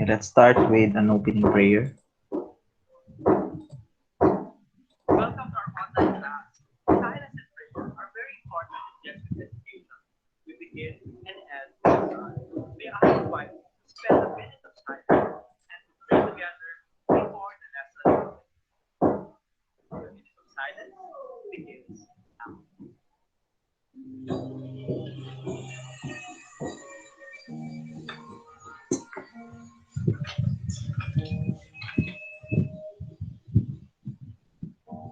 Let's start with an opening prayer. Welcome to our online class. Silence and prayer are very important in Jesuit education. We begin and end with God. May I invite you to spend a minute of silence and to pray together before the lesson. The minute of silence begins now. Let's pray.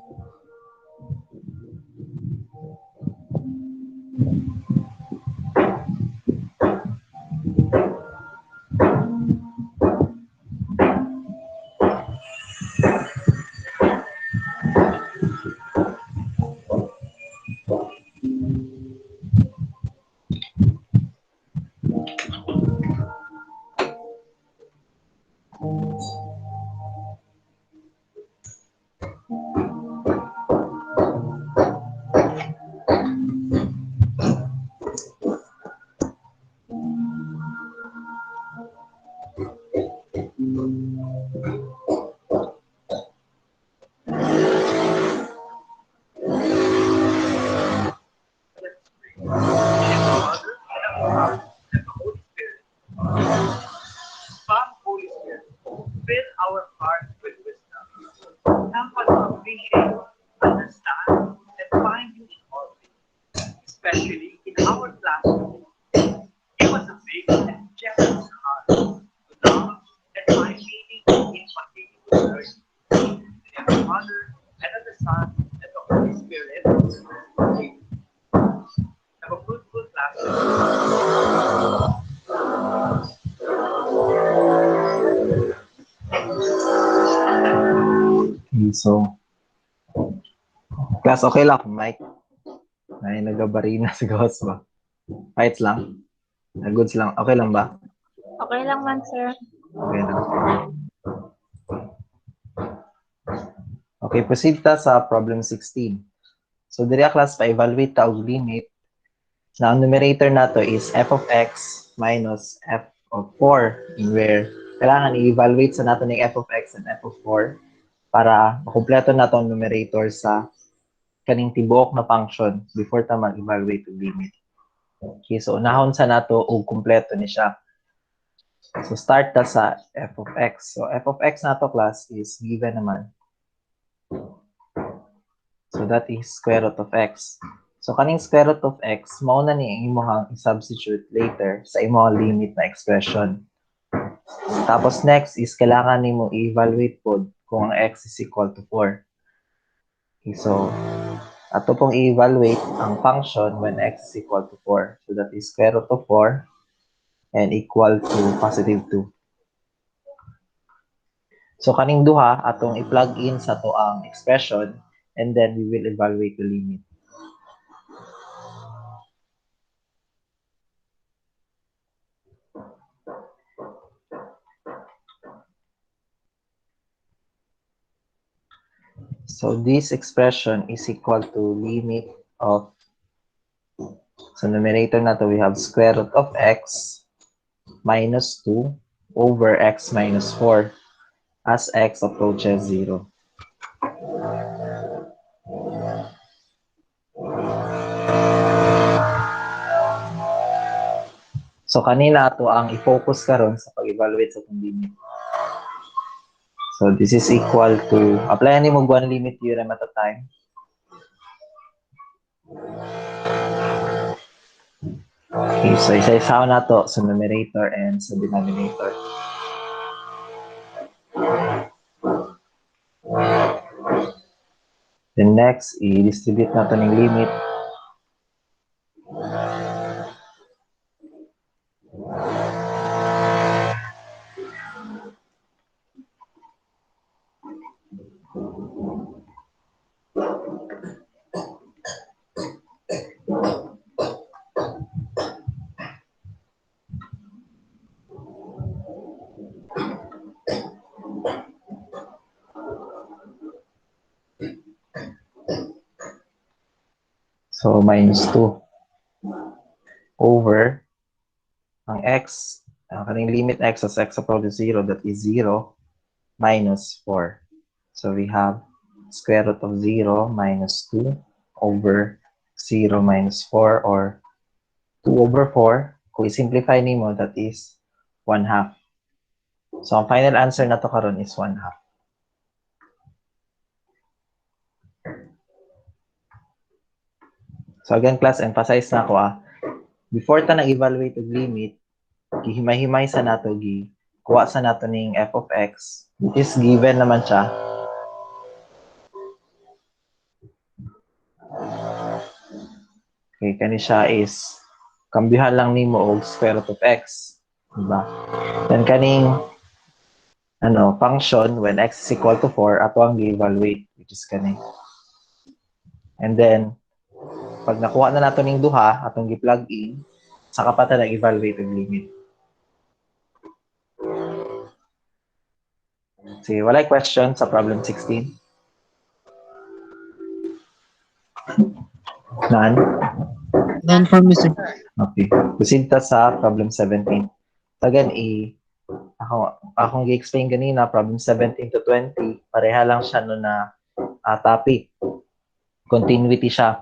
In the name of the Father, and of the Son, and of the Holy Spirit. Amen. Come, Holy Spirit, fill our hearts with wisdom. Help us to appreciate, understand, and find you in all things, especially in our classroom. Give us a big and generous heart to love and find meaning in continuous learning. In the name of the Father, and of the Son, and the Holy Spirit. Amen. Have a fruitful class today. Okay, so, class, okay lang, Mike. Ay, nagabarina si Ghost ba? Fights lang. Goods lang. Okay lang ba? Okay lang man, sir. Okay lang. Okay, proceed ta sa problem 16. So, diri class, pa-evaluate ta og limit na ang numerator nato is f of x minus f of 4 in where kailangan i-evaluate sa nato ng f of x and f of 4 para makumpleto nato ang numerator sa kaning tibuok na function before ta mag-evaluate og limit. Okay, so unahon sa nato og kumpleto ni siya. So start ta sa f of x. So f of x nato class is given naman. So that is square root of x. So kaning square root of x, mao na ni imong i-substitute later sa imong limit na expression. Tapos next is kailangan nimo i-evaluate pod kung ang x is equal to 4. Okay, so ato pong i-evaluate ang function when x is equal to 4. So that is square root of 4 and equal to positive 2. So kaning duha atong i-plug in sa to ang expression and then we will evaluate the limit. So this expression is equal to limit of, so numerator na to we have square root of x minus 2 over x minus 4 as x approaches 0. So kanina ato ang i-focus karon sa pag-evaluate sa itong limit. So this is equal to, applyan ni mo one limit theorem at a time. Okay, so isa-isaw na to sa numerator and sa denominator. Then next, i-distribute na to ng limit. So minus 2 over ang x Kaning limit x as x approaches 0, that is 0 minus 4. So we have square root of 0 minus 2 over 0 minus 4, or 2 over 4. Kung i-simplify nimo, that is 1/2. So ang final answer na to karon is 1/2. So again, class, emphasize na ko before ta nag-evaluate og limit, gihimay-himay sa nato, kuha sa nato ning f of x, which is given naman siya. Okay, kani siya is kambyuhan lang nimo og square root of x, diba? Then kaning function when x is equal to 4, ato ang gi-evaluate, which is kani. And then pag nakuha na nato ning duha, atong gi-plug in, saka pa ta nag-evaluate og limit. Sige, walay question sa problem 16? None? None for me, sir. Okay. Proceed ta sa problem 17. Again, akong gi-explain kanina, problem 17 to 20, pareha lang siya na topic. Continuity siya.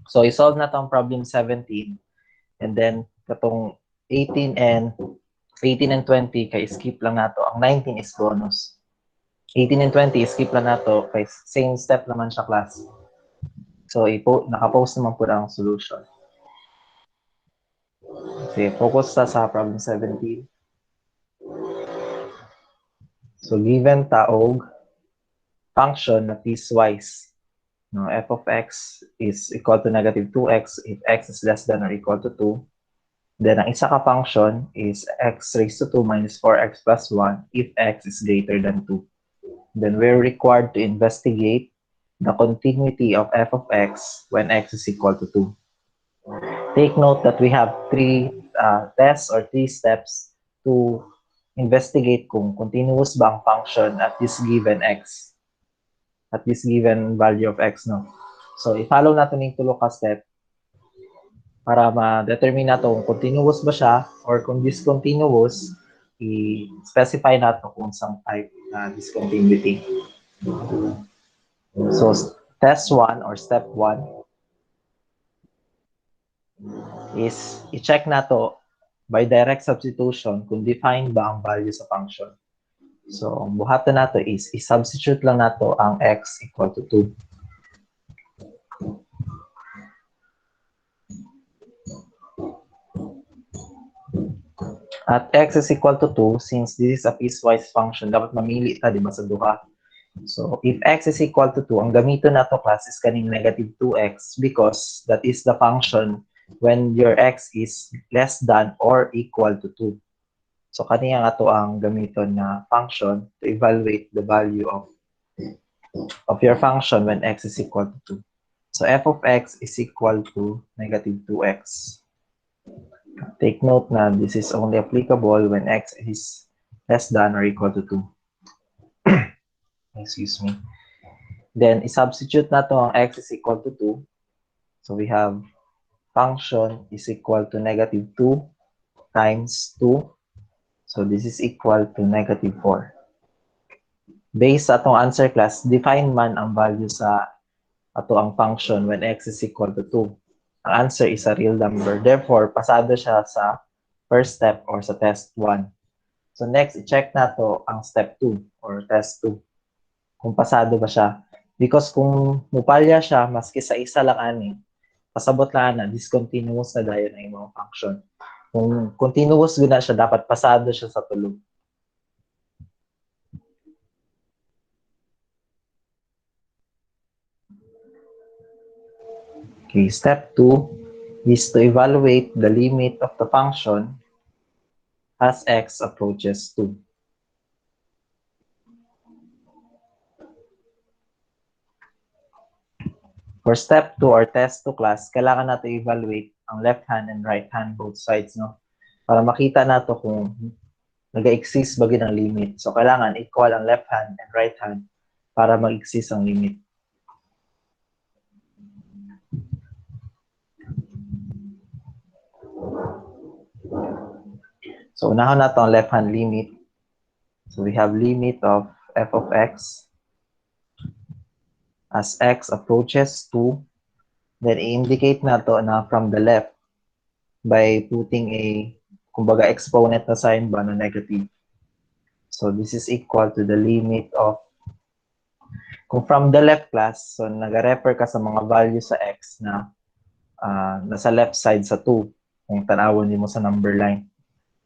So, isolve na tong problem 17, and then katong 18 and 20, kay skip lang nato. Ang 19 is bonus. 18 and 20, skip lang nato, kay same step naman siya, class. So, nakapost naman po ang solution. Okay, focus sa problem 17. So, given taog function na piecewise, f of x is equal to negative 2x if x is less than or equal to 2. Then, ang isa ka function is x raised to 2 minus 4x plus 1 if x is greater than 2. Then, we're required to investigate the continuity of f of x when x is equal to 2. Take note that we have three tests or three steps to investigate kung continuous ba ang function at this given x, at this given value of x, no? So, i-follow natin yung tulo ka step para ma-determine nato kung continuous ba siya, or kung discontinuous, i-specify nato kung isang type na discontinuity. So, test 1 or step 1 is i-check nato by direct substitution kung defined ba ang value sa function. So, ang buhatan nato is i-substitute lang nato ang x equal to 2. At x is equal to 2, since this is a piecewise function, dapat mamili ta, di ba, sa duha. So, if x is equal to 2, ang gamiton nato, class, is kaning negative 2x because that is the function when your x is less than or equal to 2. So, kaniya nga to ang gamiton na function to evaluate the value of your function when x is equal to 2. So, f of x is equal to negative 2x. Take note na this is only applicable when x is less than or equal to 2. Excuse me. Then, i-substitute na to ang x is equal to 2. So, we have function is equal to negative 2 times 2. So, this is equal to negative 4. Based sa atong answer, class, define man ang value sa ato ang function when x is equal to 2. Ang answer is a real number. Therefore, pasado siya sa first step or sa test 1. So, next, i-check na to ang step 2 or test 2. Kung pasado ba siya. Because kung mupalya siya, maski sa isa lang ani, pasabot lang na, discontinuous na dayon ang imong function. Kung continuous guna siya, dapat pasado siya sa tulo. Okay, step 2 is to evaluate the limit of the function as x approaches 2. For step 2 or test 2, class, kailangan natin evaluate ang left hand and right hand both sides, no? Para makita nato kung nag-exist ba ang limit. So, kailangan equal ang left hand and right hand para mag-exist ang limit. So unahon na ang left hand limit. So we have limit of f of x as x approaches 2. Then i-indicate na to na from the left by putting a, kumbaga, exponent na sign ba na negative. So this is equal to the limit of, kung from the left class, so nag-refer ka sa mga value sa x na nasa left side sa 2, kung tanawon mo sa number line.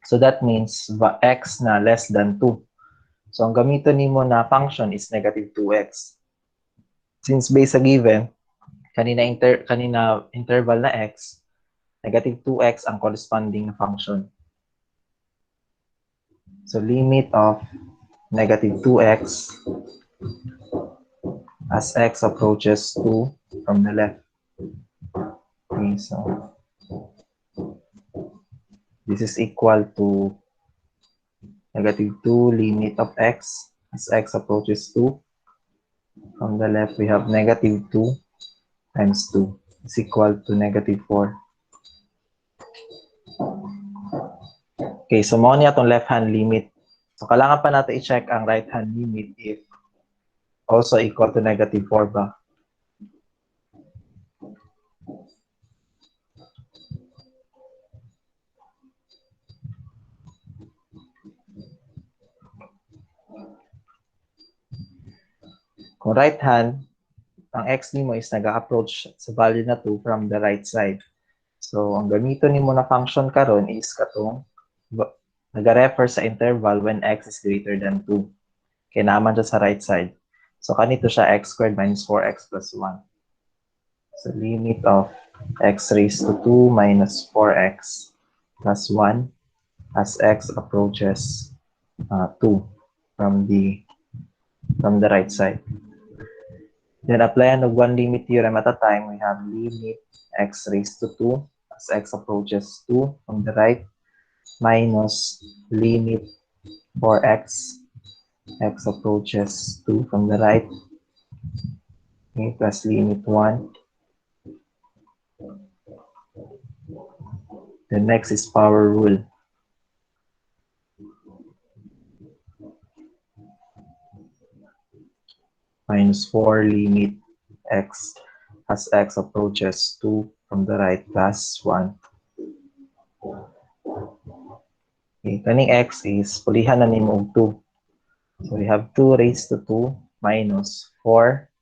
So that means x na less than 2. So ang gamiton nimo na function is negative 2x. Since base sa given, kanina interval na x, negative 2x ang corresponding na function. So limit of negative 2x as x approaches 2 from the left. Okay, so this is equal to negative 2 limit of x as x approaches 2. From the left, we have negative 2 times 2 is equal to negative 4. Okay, so mo niya itong left-hand limit. So kailangan pa natin i-check ang right-hand limit if also equal to negative 4 ba. Kung right hand, ang x nimo is nag-approach sa value na 2 from the right side. So, ang gamito nimo na function karon is katong nag-refer sa interval when x is greater than 2. Kaya naman siya sa right side. So, kanito siya x squared minus 4x plus 1. So, limit of x raised to 2 minus 4x plus 1 as x approaches 2 from the right side. Then apply ang one limit theorem at a time. We have limit x raised to 2 as x approaches 2 from the right minus limit 4x x approaches 2 from the right, okay, plus limit 1. The next is power rule. Minus 4 limit x as x approaches 2 from the right plus 1. Okay, kaning x is pulihan na nimo og 2. So we have 2 raised to 2 minus 4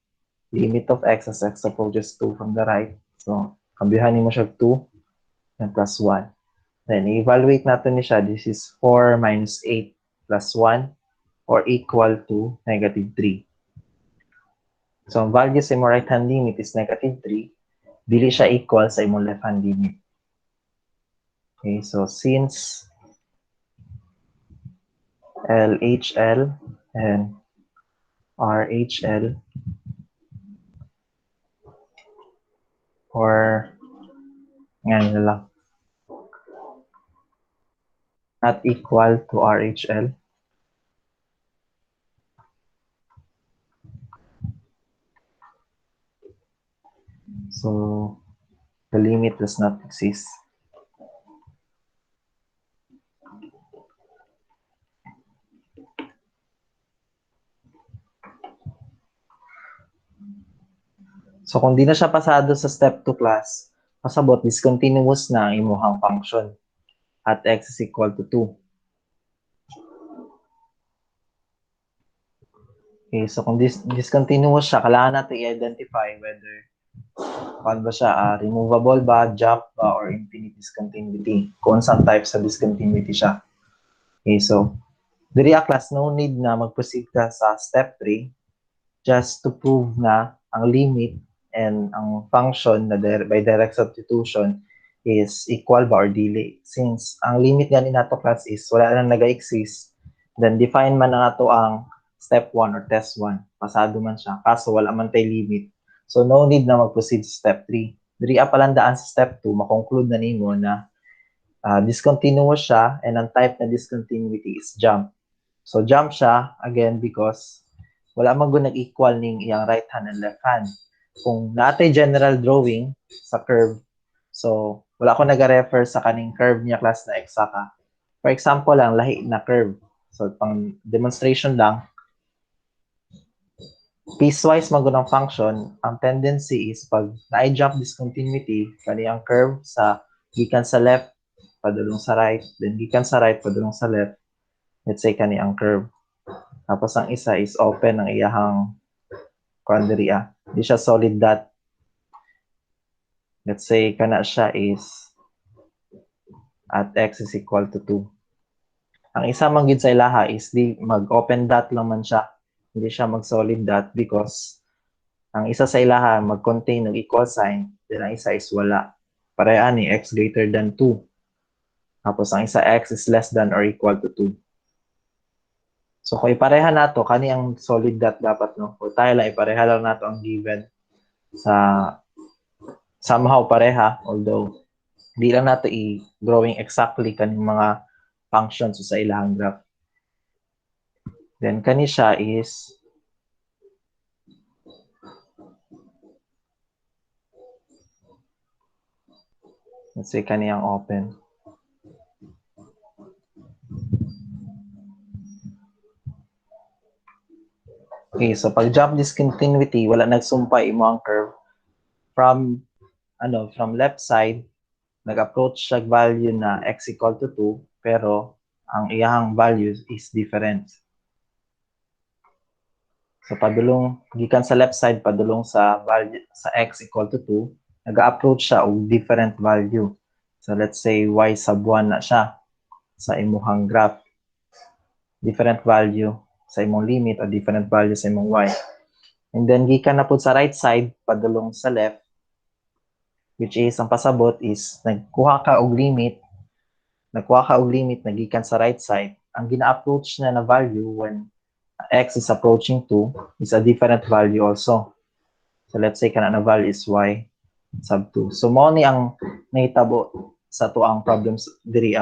limit of x as x approaches 2 from the right. So kambihan nimo siya 2 and plus 1. Then evaluate natin ni siya. This is 4 minus 8 plus 1 or equal to negative 3. So, ang value sa imong right-hand limit is negative 3. Dili siya equal sa imong left-hand limit. Okay, so since LHL and RHL or ngayon na lang not equal to RHL, so the limit does not exist. So kung di na siya pasado sa step 2 class, pasabot discontinuous na ang imuhang function at x is equal to 2. Okay, so kung discontinuous siya, kailangan natin i-identify whether paano ba siya, removable ba, jump ba, or infinite discontinuity. Kung saan type sa discontinuity siya. Okay, so diri class, no need na mag-proceed ka sa step 3 just to prove na ang limit and ang function na by direct substitution is equal ba or dili. Since ang limit nga ni nato class is wala nang nag-exist, then define man na nato ang step 1 or test 1. Pasado man siya, kaso wala man tay limit. So no need na mag-proceed sa step 3. Diri palandaan sa step 2, makonclude na nimo na discontinuous siya and ang type na discontinuity is jump. So jump siya again because wala man gud nag-equal ning iyang right hand and left hand. Kung natay general drawing sa curve, so wala ko nag-refer sa kaning curve niya class na eksaka. For example lang, lahi na curve. So, pang demonstration lang, piecewise magunang function, ang tendency is pag na-jump discontinuity, kani ang curve sa gikan sa left, padulong sa right, then gikan sa right, padulong sa left, let's say kani ang curve. Tapos ang isa is open ang iyahang quadri Di siya solid dot. Let's say kana siya is at x is equal to 2. Ang isa man gid sa ilaha is di mag-open dot lang man siya. Hindi siya mag-solid dot because ang isa sa ilaha mag-contain ng equal sign, then ang isa is wala. Pareha ni x greater than 2. Tapos ang isa x is less than or equal to 2. So kung ipareha nato kani ang solid dot dapat no. O tayo lang ipareha lang nato ang given sa somehow pareha, although di lang nato i-drawing exactly kaning mga functions sa ilahang graph. Then kani siya is let's say kani ang open. Okay, so pag jump discontinuity, wala nagsumpay imo ang curve from left side, nag-approach siya value na x equal to 2, pero ang iyahang values is different. So padulong gikan sa left side padulong sa value sa x equal to 2, nag-approach siya og different value. So let's say y sub 1 na siya sa imuhang graph. Different value sa imong limit o different value sa imong y. And then gikan na pud sa right side padulong sa left, which is ang pasabot is nagkuha ka og limit nagikan sa right side. Ang gina-approach na value when x is approaching 2 is a different value also. So let's say kana na value is y sub 2. So mo ni ang nahitabo sa tuang problems diri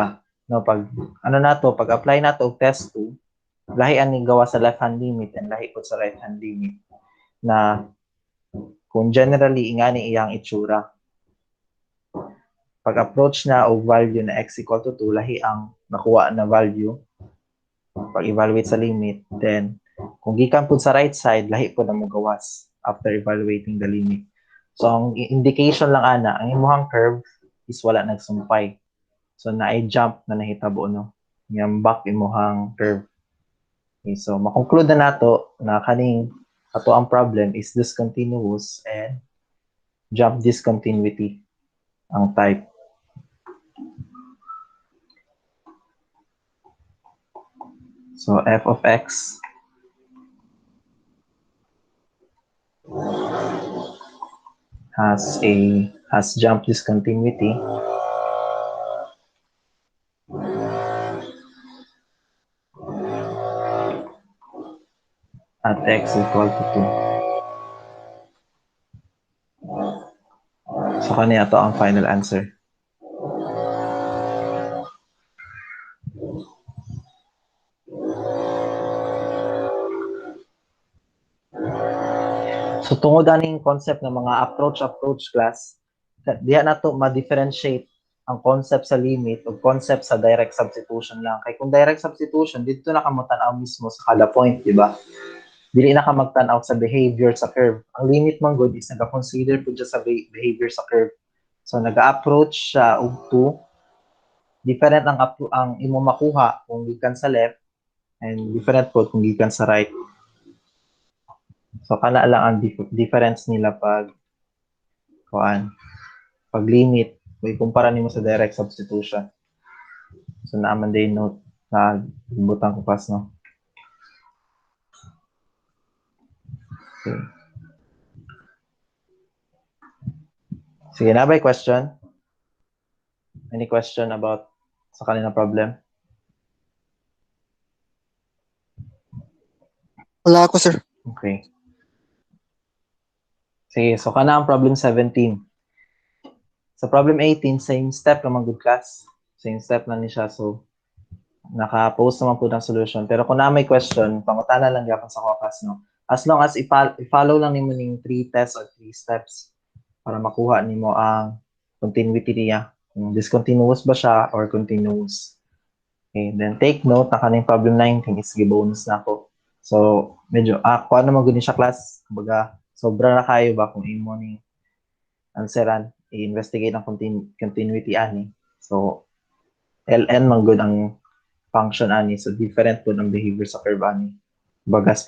no, pag pag apply nato og test 2, lahi ani gawa sa left hand limit and lahi po sa right hand limit na kung generally ingani iyang itsura. Pag approach na og value na x equal to 2, lahi ang nakuha na value pag evaluate sa limit. Then kung gikan pud sa right side, lahi po na mo gawas after evaluating the limit. So ang indication lang ana, ang imuhang curve is wala nagsumpay. So na jump na nahitabo no. Yang back imuhang curve. Okay, so makonklude na nato na kaning ato ang problem is discontinuous and jump discontinuity ang type. So f of x has jump discontinuity at x equal to 2. So kaniya to ang final answer. So tungod aning concept ng mga approach class, diha nato ma-differentiate ang concept sa limit o concept sa direct substitution lang. Kay kung direct substitution, dito na ka mo-tanaw mismo sa kada point, di ba? Dili na ka magtanaw sa behavior sa curve. Ang limit man good is naga-consider po dyan sa behavior sa curve. So naga-approach siya og 2. Different ang imo makuha kung gikan sa left and different po kung gikan sa right. So kana lang ang difference nila pag limit, may kumpara nimo sa direct substitution. So naaman day note na butang ko pas no. Okay. Sige na ba question? Any question about sa kanina problem? Wala ako, sir. Okay. Sige, so kana ang problem 17. Sa problem 18, same step naman good class. Same step na ni siya. So, naka-post naman po ng solution. Pero kung na may question, pangutana lang yapon sa class, no? As long as i-follow lang nimo ning 3 tests or 3 steps para makuha nimo ang continuity niya. Kung discontinuous ba siya or continuous. Okay, then take note na kaning problem 19 is gibonus na ako. So, medyo, kuha naman guni siya class. Kumbaga, sobra na kayo ba kung imo ni answeran, i-investigate ang continuity ani. So, ln man good ang function ani. So, different po ang behavior sa curve ani. Kumbaga,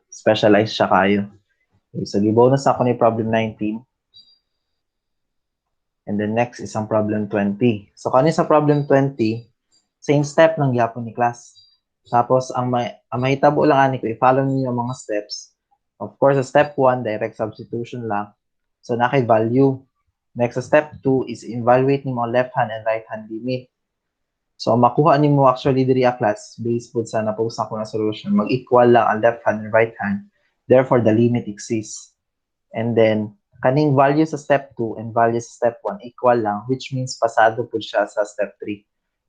specialized siya kayo. Okay, so, gibonus ako ni problem 19. And then next is ang problem 20. So, kanin sa problem 20, same step ng gyapon ni class. Tapos, ang mahitabo lang ani ko, i-follow niyo yung mga steps. Of course, sa step 1, direct substitution lang. So, naki-value. Next, sa step 2 is evaluate niyo mga left hand and right hand limit. So, makuha niyo actually diri a class based po sa na-post ako na solution. Mag-equal lang ang left hand and right hand. Therefore, the limit exists. And then, kaning value sa step 2 and value sa step 1 equal lang, which means pasado po siya sa step 3.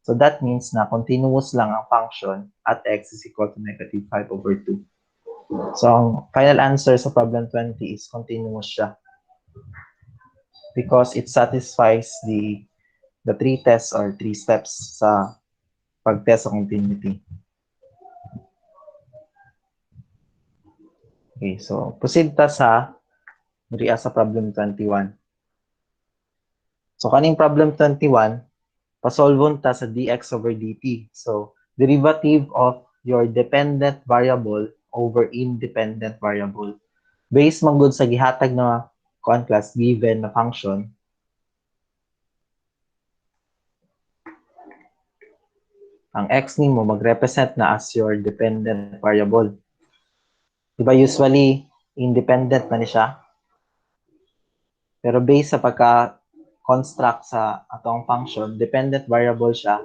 So that means na continuous lang ang function at x is equal to negative 5 over 2. So ang final answer sa problem 20 is continuous siya. Because it satisfies the three tests or three steps sa pag-test sa continuity. Okay, so proceed ta sa sa problem 21. So kaning problem 21, pasolvon ta sa dx over dt. So, derivative of your dependent variable over independent variable. Based man gud sa gihatag na class given na function, ang x nimo mag-represent na as your dependent variable. Diba usually, independent na ni siya? Pero based sa pagka-construct sa atong function, dependent variable siya,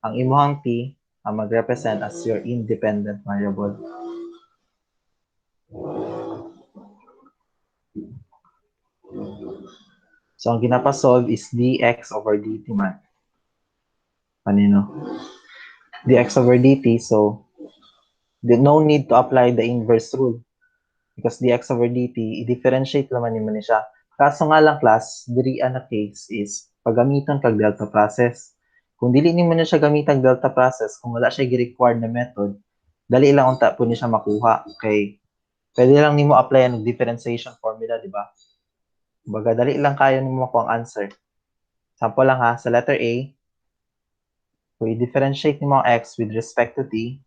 ang imuhang t ang mag-represent as your independent variable. So, ang ginapasolve is dx over dt man. Kanino? Dx over dt, so, no need to apply the inverse rule. Because dx over dt, i-differentiate naman ni siya. Kaso nga lang, class, diri na case is, paggamitan kag delta process. Kung dili nimo na siya gamitan delta process, kung wala siya gi-required na method, dali lang unta po niya siya makuha. Okay? Pwede lang nimo apply ang differentiation formula, di ba? Baga, dali lang kayo nimo makuha ang answer. Sample lang ha, sa letter A, so i-differentiate nimo ang x with respect to t,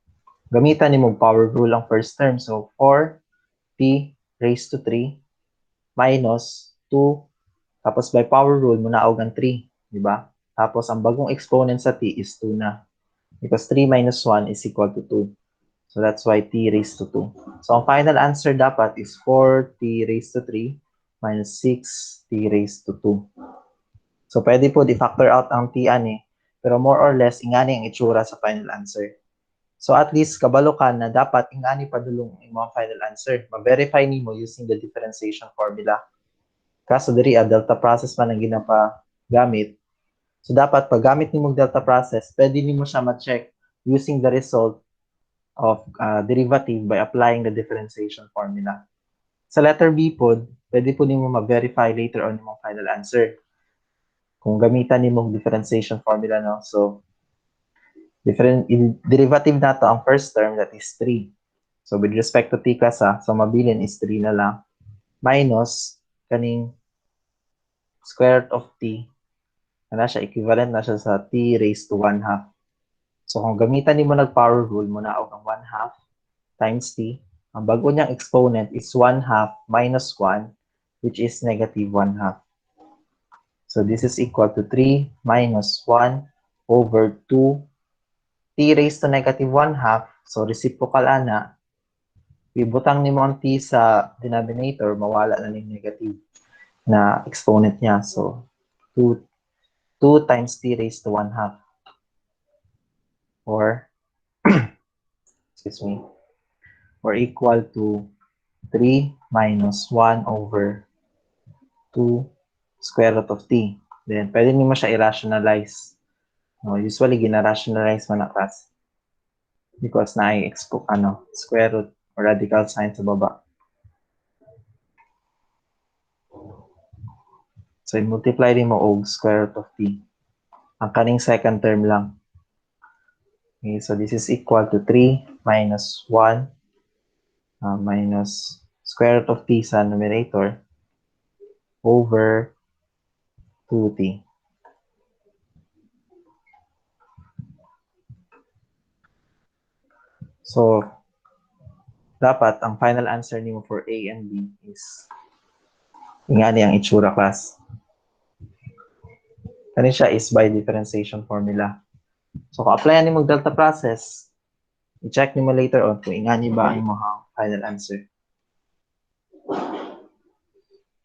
gamitan nimo power rule ang first term. So, 4t raised to 3 minus 2, tapos by power rule, munaog ang 3, di ba? Tapos, ang bagong exponent sa t is 2 na. Because 3 minus 1 is equal to 2. So, that's why t raised to 2. So, ang final answer dapat is 4t raised to 3 minus 6t raised to 2. So, pwede po di-factor out ang t ani, pero more or less, ingani ang itsura sa final answer. So, at least, kabalo ka na dapat ingani padulong ang mga final answer. Ma-verify nimo using the differentiation formula. Kaso diri, delta process man ang ginapagamit. So, dapat, pag gamit nimo delta process, pwede nimo siya ma-check using the result of derivative by applying the differentiation formula. Sa letter B po, pwede po nimo ma-verify later on yung final answer. Kung gamitan nimo differentiation formula, no? So, derivative na to ang first term, that is 3. So, with respect to t class, so mabilin is 3 na lang. Minus, kaning square root of t, na siya, equivalent na siya sa t raised to 1/2. So, kung gamitan nimo nag-power rule, muna ang 1/2 times t. Ang bago niyang exponent is 1/2 minus 1, which is negative 1/2. So, this is equal to 3 minus 1 over 2 t raised to negative 1/2. So, reciprocal ana. Ibutang ni mo ang t sa denominator, mawala na yung negative na exponent niya. So, 2 times t raised to 1/2. Or, excuse me, or equal to 3 minus 1 over 2 square root of t. Then, pwede nyo siya i-rationalize. No, usually, gina-rationalize mo na class. Because square root or radical sign sa baba. So, i-multiply rin mo og square root of t. Ang kaning second term lang. Okay, so this is equal to 3 minus 1 minus square root of t sa numerator over 2t. So, dapat ang final answer nimo for A and B is ingani ang itsura, class. Kani siya is by differentiation formula. So, kung applyan nimo delta process, i-check nimo later on kung ingani ba ang imong final answer.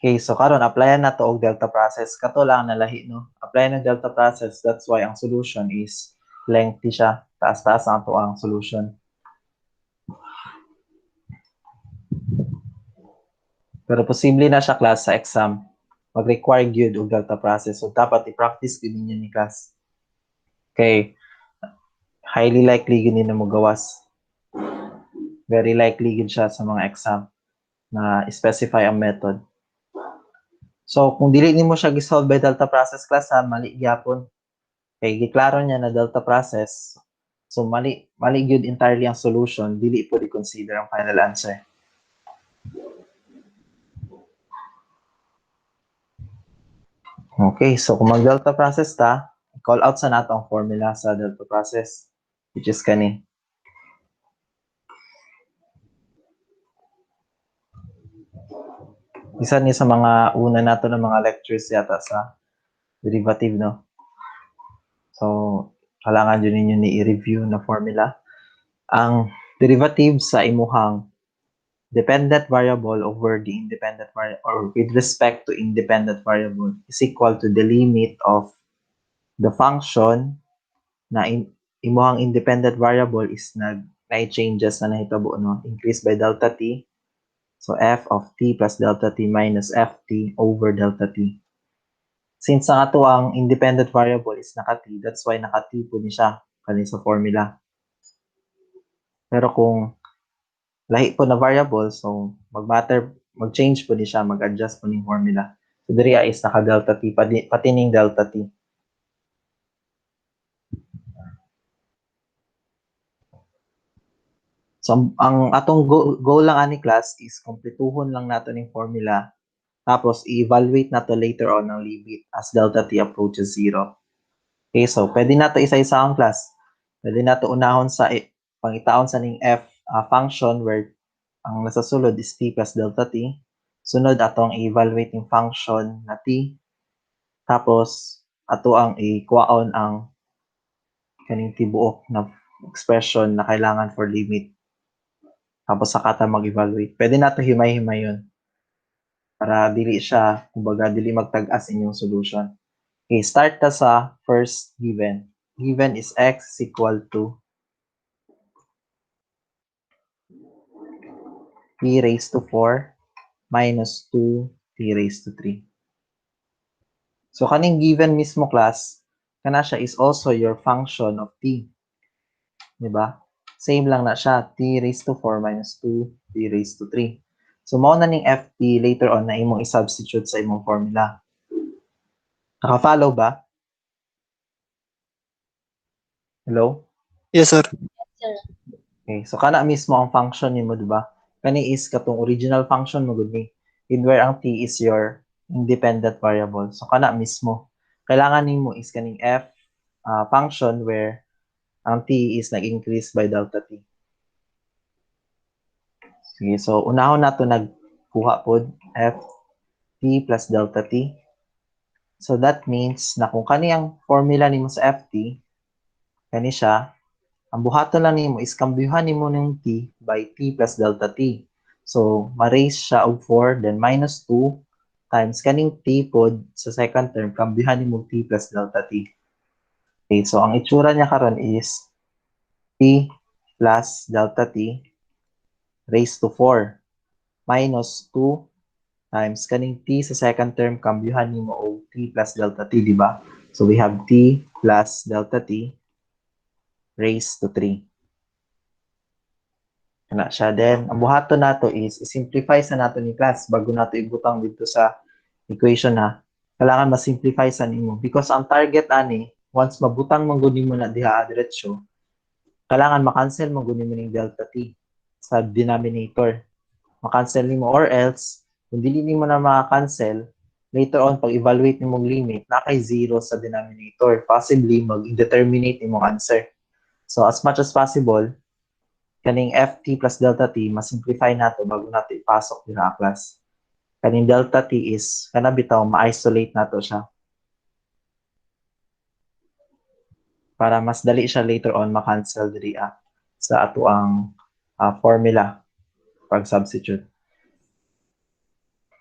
Okay, so karon applyan na to og delta process. Kato lang nalahi, no? Applyan ng delta process, that's why ang solution is lengthy siya. Taas-taas ang to ang solution. Pero posible na siya, class, sa exam. Mag-require gyud og delta process. So dapat i-practice gyud ninyo ni class. Okay. Highly likely gyud ninyo mo gawas. Very likely gyud siya sa mga exam na specify ang method. So kung dili nimo siya gi-solve by delta process, class, mali gyapon. Okay, giklaro niya na delta process. So mali gyud entirely ang solution, dili po i-consider ang final answer. Okay, so kung mag-delta process ta, call out sa nato ang formula sa delta process, which is kani. Isa ni sa mga una nato ng mga lectures yata sa derivative, no? So, kailangan dyan ninyo ni i-review na formula. Ang derivative sa imuhang dependent variable over the independent variable, or with respect to independent variable, is equal to the limit of the function na imuhang independent variable is nag-changes na nahitabo, no? Increase by delta t. So, f of t plus delta t minus ft over delta t. Since ang ato ang independent variable is naka-t, that's why naka-t po ni siya kanina sa formula. Pero kung lahi po na variable, so mag-change po ni siya, mag-adjust po ning formula. So, diri is naka-delta t, pati ning delta t. So, ang atong goal lang ani, class, is kompletuhon lang nato ning formula. Tapos, i-evaluate na to later on ng limit as delta t approaches 0. Okay, so pwede na to isa-isa ang, class. Pwede na to unahon sa pangitaon sa ning f function where ang nasa sulod is t plus delta t. Sunod atong i-evaluate yung function na t. Tapos, ato ang i-kuhaon ang kaning tibuok na expression na kailangan for limit. Tapos saka ta mag-evaluate. Pwede na to himay-himay yun. Para dili siya, kumbaga, dili magtag-as inyong solution. Okay, start ta sa first given. Given is x is equal to t raised to 4 minus 2 t raised to 3. So, kaning given mismo, class, kana siya is also your function of t. Diba? Same lang na siya, t raised to 4 minus 2 t raised to 3. So, mao na ning ft later on na imong i-substitute sa imong formula. Naka-follow ba? Hello? Yes, sir. Okay, so kana mismo ang function nimo, diba? Kani is katong original function mo gud ni. In where ang t is your independent variable. So kana mismo. Kailangan nimo is kaning f function where ang t is nag-increase by delta t. Sige, so unahon nato nagkuha pod f t plus delta t. So that means na kung kani ang formula nimo sa ft, kani siya, ang buhaton lang nimo is kambyuhan nimo ng t by t plus delta t. So, ma-raise siya og 4, then minus 2 times kaning t pod sa second term, kambyuhan nimo t plus delta t. Okay, so ang itsura niya karon is t plus delta t raised to 4 minus 2 times kaning t sa second term, kambyuhan nimo og t plus delta t, di ba? So, we have t plus delta t raised to 3. Kana siya. Then, ang buhaton nato is i-simplify sa nato ni class bago nato ibutang dito sa equation, ha. Kailangan ma-simplify sa nimo because ang target ani once mabutang man gud nimo na diha diretsyo, kailangan makancel mo gunin mo ng delta t sa denominator. Makancel mo or else, kung dili mo na makancel, later on, pag evaluate mo mong limit, nakay 0 sa denominator. Possibly, mag-determinate mong answer. So, as much as possible, kaning ft plus delta t, masimplify nato bago nato ipasok din sa class. Kaning delta t is, kana bitaw, ma-isolate nato siya. Para mas dali siya later on ma-cancel diri sa ato ang formula pag substitute.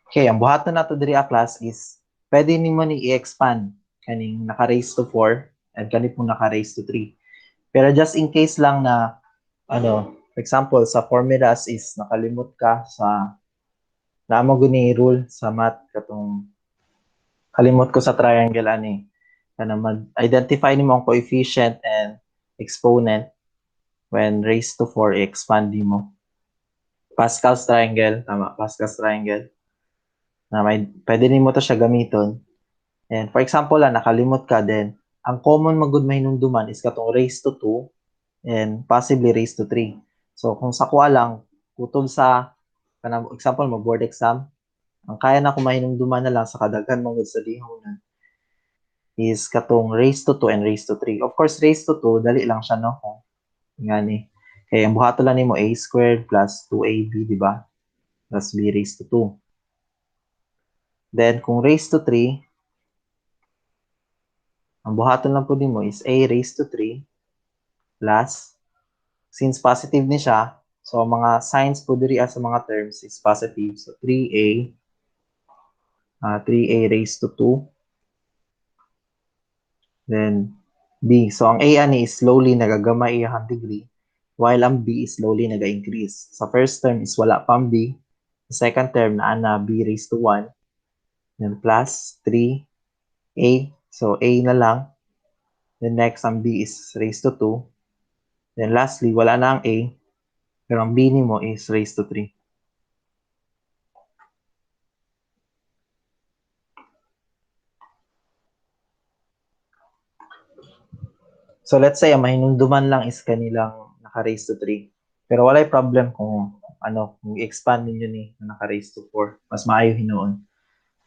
Okay, ang buhaton nato diri class is pwede nimo ni i-expand kaning naka-raise to 4 and kani pong naka-raise to 3. Pero just in case lang na for example sa formulas is nakalimot ka sa naamo guni rule sa math katong kalimot ko sa triangle ani kana mag-identify nimo ang coefficient and exponent when raised to 4 i-expand nimo. Pascal's triangle, tama, Pascal's triangle. Na pwede nimo to siya gamiton. And for example, nakalimot ka din, ang common magud mahinumduman is katong raised to 2 and possibly raised to 3. So kung sa kuha lang, kutob sa kanang example mo board exam, ang kaya na kung mahinumduman na lang sa kadaghan mong sa lihonan is katong raised to 2 and raised to 3. Of course, raised to 2, dali lang siya, no? Ngani. Kaya ang buhaton lang nimo a squared plus 2ab, di ba? Plus b raised to 2. Then, kung raised to 3, ang buhaton lang po nimo is a raised to 3 plus, since positive ni siya, so ang mga signs po diri sa mga terms is positive. So, 3a raised to 2. Then, b. So, ang a ani is slowly nagagamay iyang degree, while ang b is slowly naga-increase. Sa first term is wala pang b. Sa second term na b raised to 1. Then, plus 3a. So, a na lang. Then, next, ang b is raised to 2. Then, lastly, wala na ang a. Pero ang b nimo is raised to 3. So, let's say, ang mahinumduman lang is kanilang naka-raise to 3. Pero walay problem kung kung i-expand ninyo ni naka-raise to 4. Mas maayo hinuon.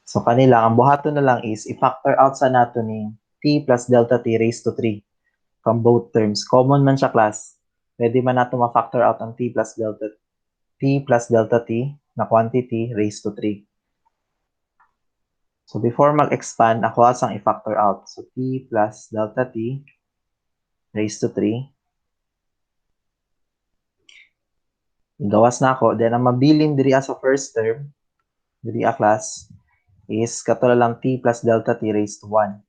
So, kanila, ang buhaton na lang is i-factor out sa nato ni t plus delta t raised to 3 from both terms. Common man siya, class. Pwede man nato ma-factor out ang t plus delta t na quantity raised to 3. So, before mag-expand, ako asang i-factor out. So, t plus delta t raised to 3. Igawas na ako. Then, ang mabilin diri sa first term, diri class, is katulad lang t plus delta t raised to 1.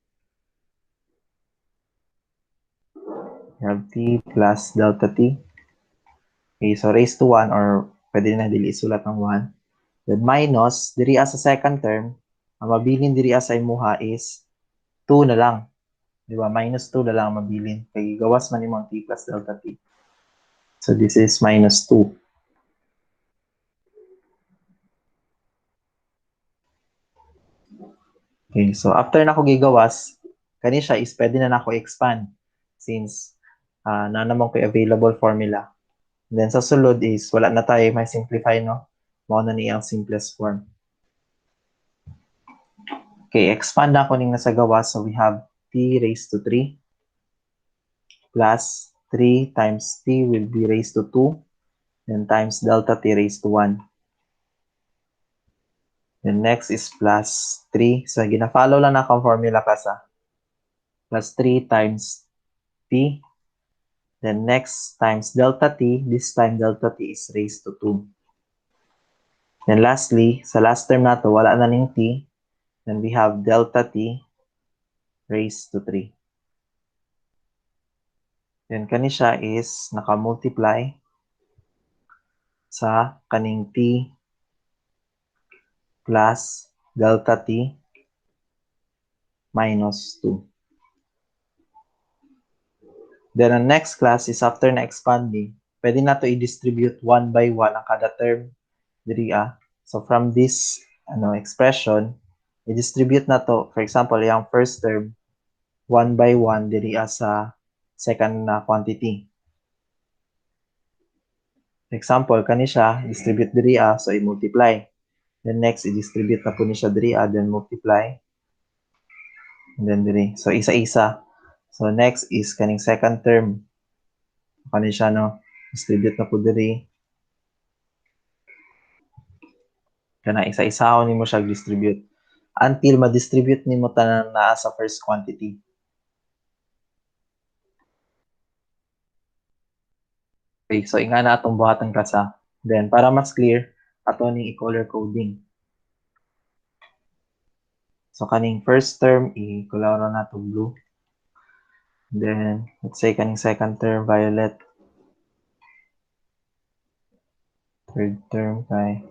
You have t plus delta t. Okay, so raised to 1 or pwede na dili isulat ng 1. Then minus, diri sa second term, ang mabilin diri sa imuha is 2 na lang. Di ba? Minus 2 na lang ang mabilin. Kaya gawas man yung t plus delta t. So this is minus 2. Okay, so after na ko gigawas, kani siya is pwede na nako expand since na naman ko available formula. Then sa sulod is wala na tayo may simplify, no? Mao na niya ang simplest form. Okay, expand na ko ning nasa gawas. So we have t raised to 3 plus 3 times t will be raised to 2 then times delta t raised to 1. Then next is plus 3. So, gina-follow lang na akong formula, class. Plus 3 times t. Then next times delta t. This time delta t is raised to 2. Then lastly, sa last term na to, wala na ning t. Then we have delta t raised to 3. Then kani siya is naka-multiply sa kaning t plus delta t minus 2. Then, ang next class is after na expanding, pwede na to i-distribute 1 by 1 ang kada term diri. So, from this expression, i-distribute na to, for example, yung first term, 1 by 1 diri sa second na quantity. Example, kani siya, distribute diri so i-multiply. Then next, i-distribute na po ni siya diri then multiply. And then diri. So, isa-isa. So, next is kaning second term. Kani siya, no? Distribute na po diri. Kana isa-isa nimo siya distribute until ma-distribute nimo tanan naa sa first quantity. Okay, so inga na atong buhatan kasa. Then para mas clear, ato ning i-color coding. So kaning first term i-color na to blue. Then let's say kaning second term violet. Third term kay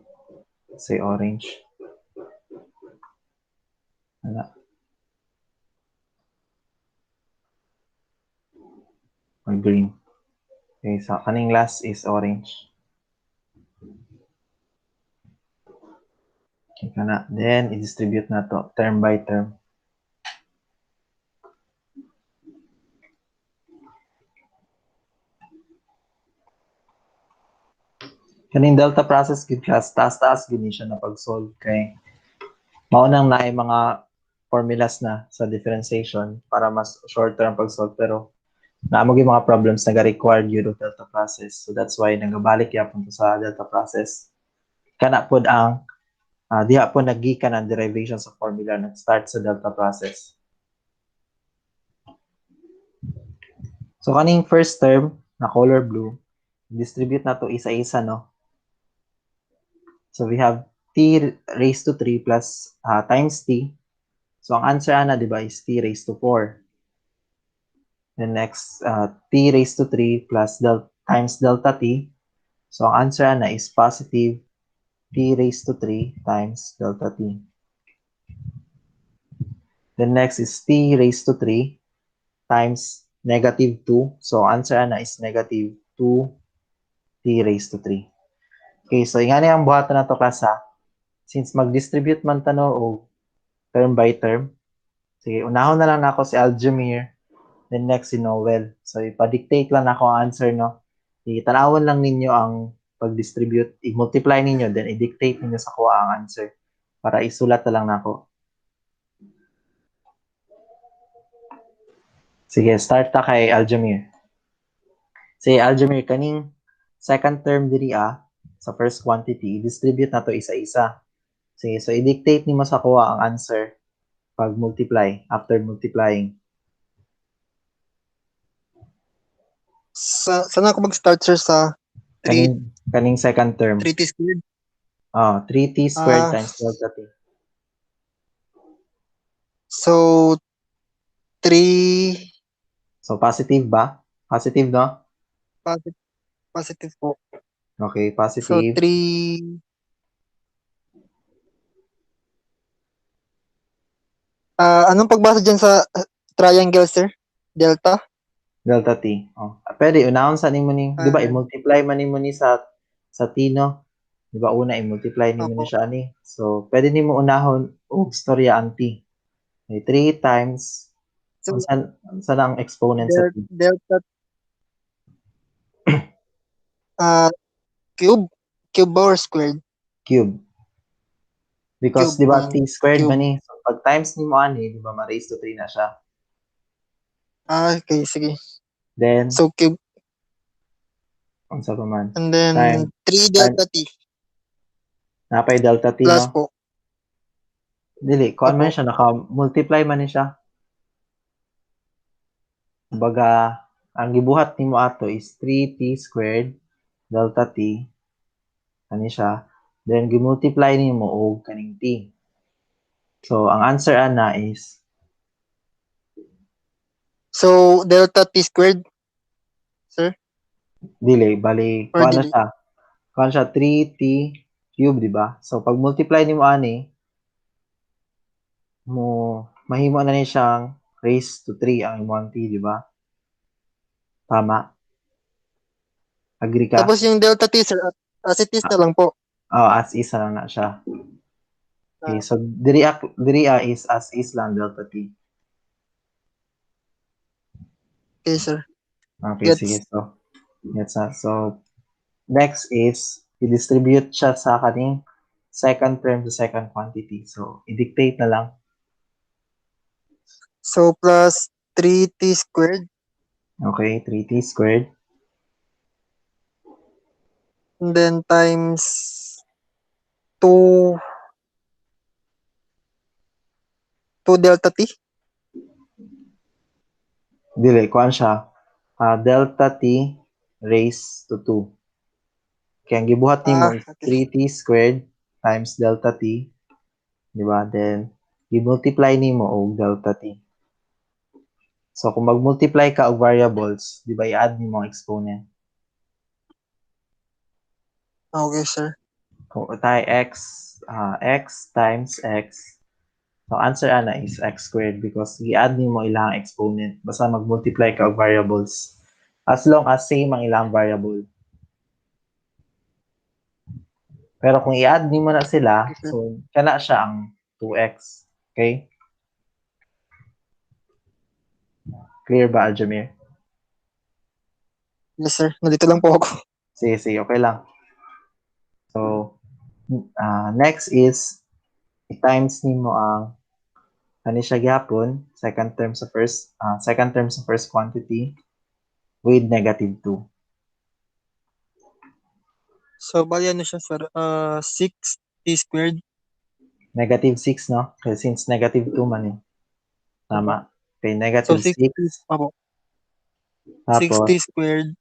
say orange. Wala. Or green. Okay, so kaning last is orange. Okay, kana. Then i-distribute na to term by term. Kaning delta process gid class taas-taas gid ni siya na pag-solve kay maunang naay mga formulas na sa differentiation para mas short term pag-solve pero naamo gyud mga problems na required gyud of delta process. So that's why nagabalik yapon to sa delta process. Kana pod ang diha po naggikan ang derivation sa formula nag-start sa delta process. So kaning first term na color blue, distribute na to isa-isa, no? So we have t raised to 3 plus times t. So ang answer ana, di ba, is t raised to 4. Then next, t raised to 3 plus times delta t. So ang answer ana is positive t raised to 3 times delta t. Then next is t raised to 3 times negative 2. So ang answer ana is negative 2 t raised to 3. Okay, so ingani ang buhatan na to klasa. Since mag-distribute man tano o term by term, sige, unahon na lang ako si Aljamir, then next si Noel. So ipa-dictate lang ako ang answer, no? Itanawon lang ninyo ang pag-distribute, i-multiply ninyo, then i-dictate ninyo sa kuha ang answer para isulat na lang nako. Sige, start ta kay Aljamir. Sige, Aljamir, kaning second term diri sa first quantity, i-distribute na to isa-isa. Sige, so i-dictate nimo sa kuha ang answer pag multiply, after multiplying. Saan ako mag-start, sir, sa Kaning second term. 3t squared? 3t squared times delta t. So, 3 So, positive ba? Positive, no? positive po. Okay, So, positive. 3 anong pagbasa dyan sa triangle, sir? Delta? Delta t. Pwede, unahon sa nimo ning, di ba, i-multiply man nimo ni sa t, no? Di ba, una, i-multiply nimo ni siya ani. So, pwede nimo unahon, storya ang t. Okay, 3 times, So, saan ang exponent sa t? delta cube ba or squared? Cube. Because, Cube, di ba, t squared cube. man ni. So, pag times nimo ani, di ba, ma-raise to 3 na siya. Okay, sige. Then, So, cube. ang sa man. And then, Time, 3 delta t. napay delta t, Plus no? po. Dili, kung man siya, naka-multiply man ni siya. Kumbaga, ang gibuhat nimo ato is 3t squared delta t. Kani siya. Then, gimultiply nimo og kaning t. So, ang answer ana is So, delta t squared, sir? dili, bali, Or kuha na dili? siya. Kuha na siya 3t cube, di ba? So, pag multiply nimo ani, mahimo na ni siyang raised to 3 ang imong t, di ba? Tama. Agree ka? Tapos yung delta t, sir, as it is na lang po. As is na lang na siya. Okay, so diri is as is lang delta t. Okay, sir. Okay, Gets. sige. So, gets na. So, next is, i-distribute siya sa kaning second term to second quantity. So, i-dictate na lang. So, plus 3t squared. Okay, 3t squared. And then times 2 delta t. Dili, kuhaan siya. Delta t raised to 2. Kaya ang gibuhat nimo is Okay. 3t squared times delta t. Di ba? Then, i-multiply nimo og delta t. So, kung mag-multiply ka og variables, di ba, i-add nimo ang exponent. Okay, sir. Kung tayo x times x, so answer ana is x squared because i-add nimo ilang exponent. Basta mag-multiply ka og variables. As long as same ang ilang variable. Pero kung i-add nimo na sila, Okay, sir. so kana siya ang 2x. Okay? Clear ba, Aljamir? Yes, sir. Nandito lang po ako. Sige, okay lang. So, next is, i-times nimo ang kani siya gyapon, second term sa first quantity with negative 2. So, bali ano siya, sir? 6t squared. Negative 6, no? Kasi since negative 2 man eh. Tama. Okay, So, negative 6. 60 Tapos, squared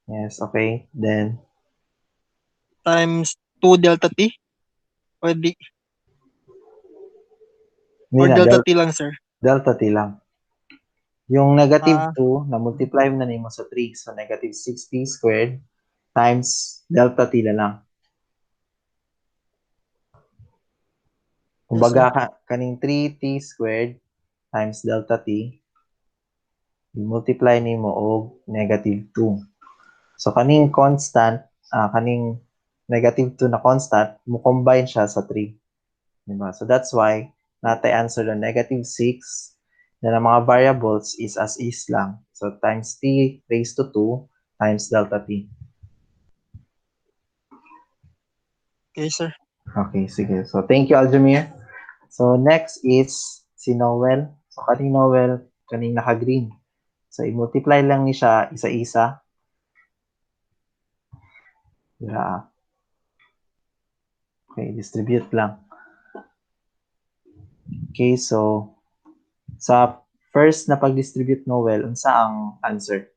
yes, okay. Then, times 2 delta t. Pwede. hindi Or na, delta t lang, sir. delta t lang. Yung negative Ah. 2, na-multiply mo na nimo sa 3. So, negative 6t squared times delta t na lang. Kumbaga, kaning 3t squared times delta t, i-multiply nimo og negative 2. So, kaning constant, kaning negative 2 na constant, mo combine siya sa 3. Diba? So, that's why, natay answer na negative 6, na ang mga variables is as is lang. So, times t raised to 2 times delta t. Okay, sir. Okay, sige. So, thank you, Aljamir. So, next is si Noel. So, kaning Noel, kaning naka-green. So, i-multiply lang ni siya isa-isa. Yeah. Okay, distribute lang. Okay, so, sa first na pag-distribute, Noel, unsa ang answer?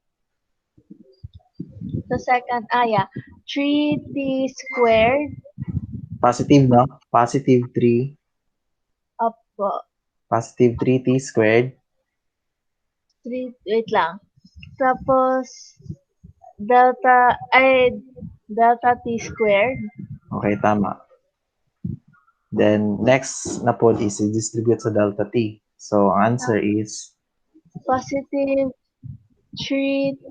So second, 3t squared. Positive, no? Positive 3. Opo. Positive 3t squared. Wait lang. Tapos, delta t squared. Okay, tama. Then, next na po is i-distribute sa delta t. So, ang answer is Positive 3t.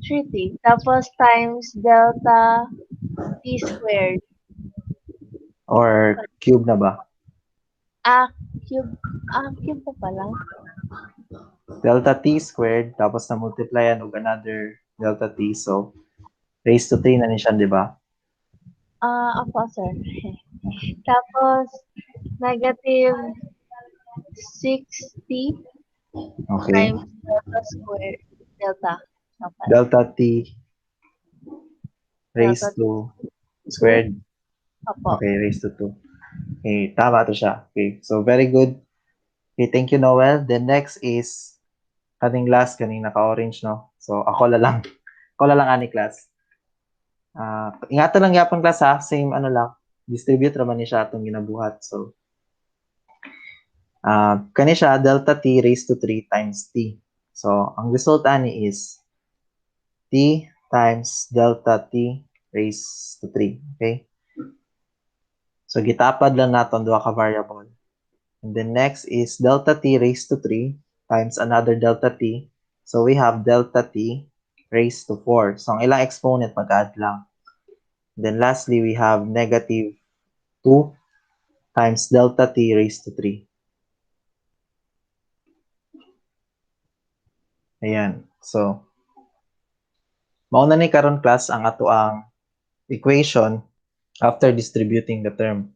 3t. Tapos times delta t squared. or cube na ba? Cube. Cube pa pala. Delta t squared, tapos na-multiplyan og another delta t. So, raised to 3 na ni siya, di ba? Opo, sir. Tapos, negative 60 Okay. times delta squared. Delta. Delta t raised to squared. Opo. Okay, raised to 2. Okay, tama to siya. Okay, so very good. Okay, thank you, Noel. Then next is kaning last, kaning naka-orange, no? So, ako la lang. Ako la lang ani class. Ingatan lang yapon class ha. Same ano lang. Distribute raman ni siya atong ginabuhat. So, kani siya delta t raised to 3 times t. So, ang result ani is t times delta t raised to 3. Okay? So, gitapad lang naton duha ka variable. And then next is delta t raised to 3 times another delta t. So, we have delta t raised to 4. So, ang ilang exponent mag-add lang. And then lastly, we have negative 2 times delta t raised to 3. Ayan. So, Mauna ni karon class ang ato ang equation after distributing the term.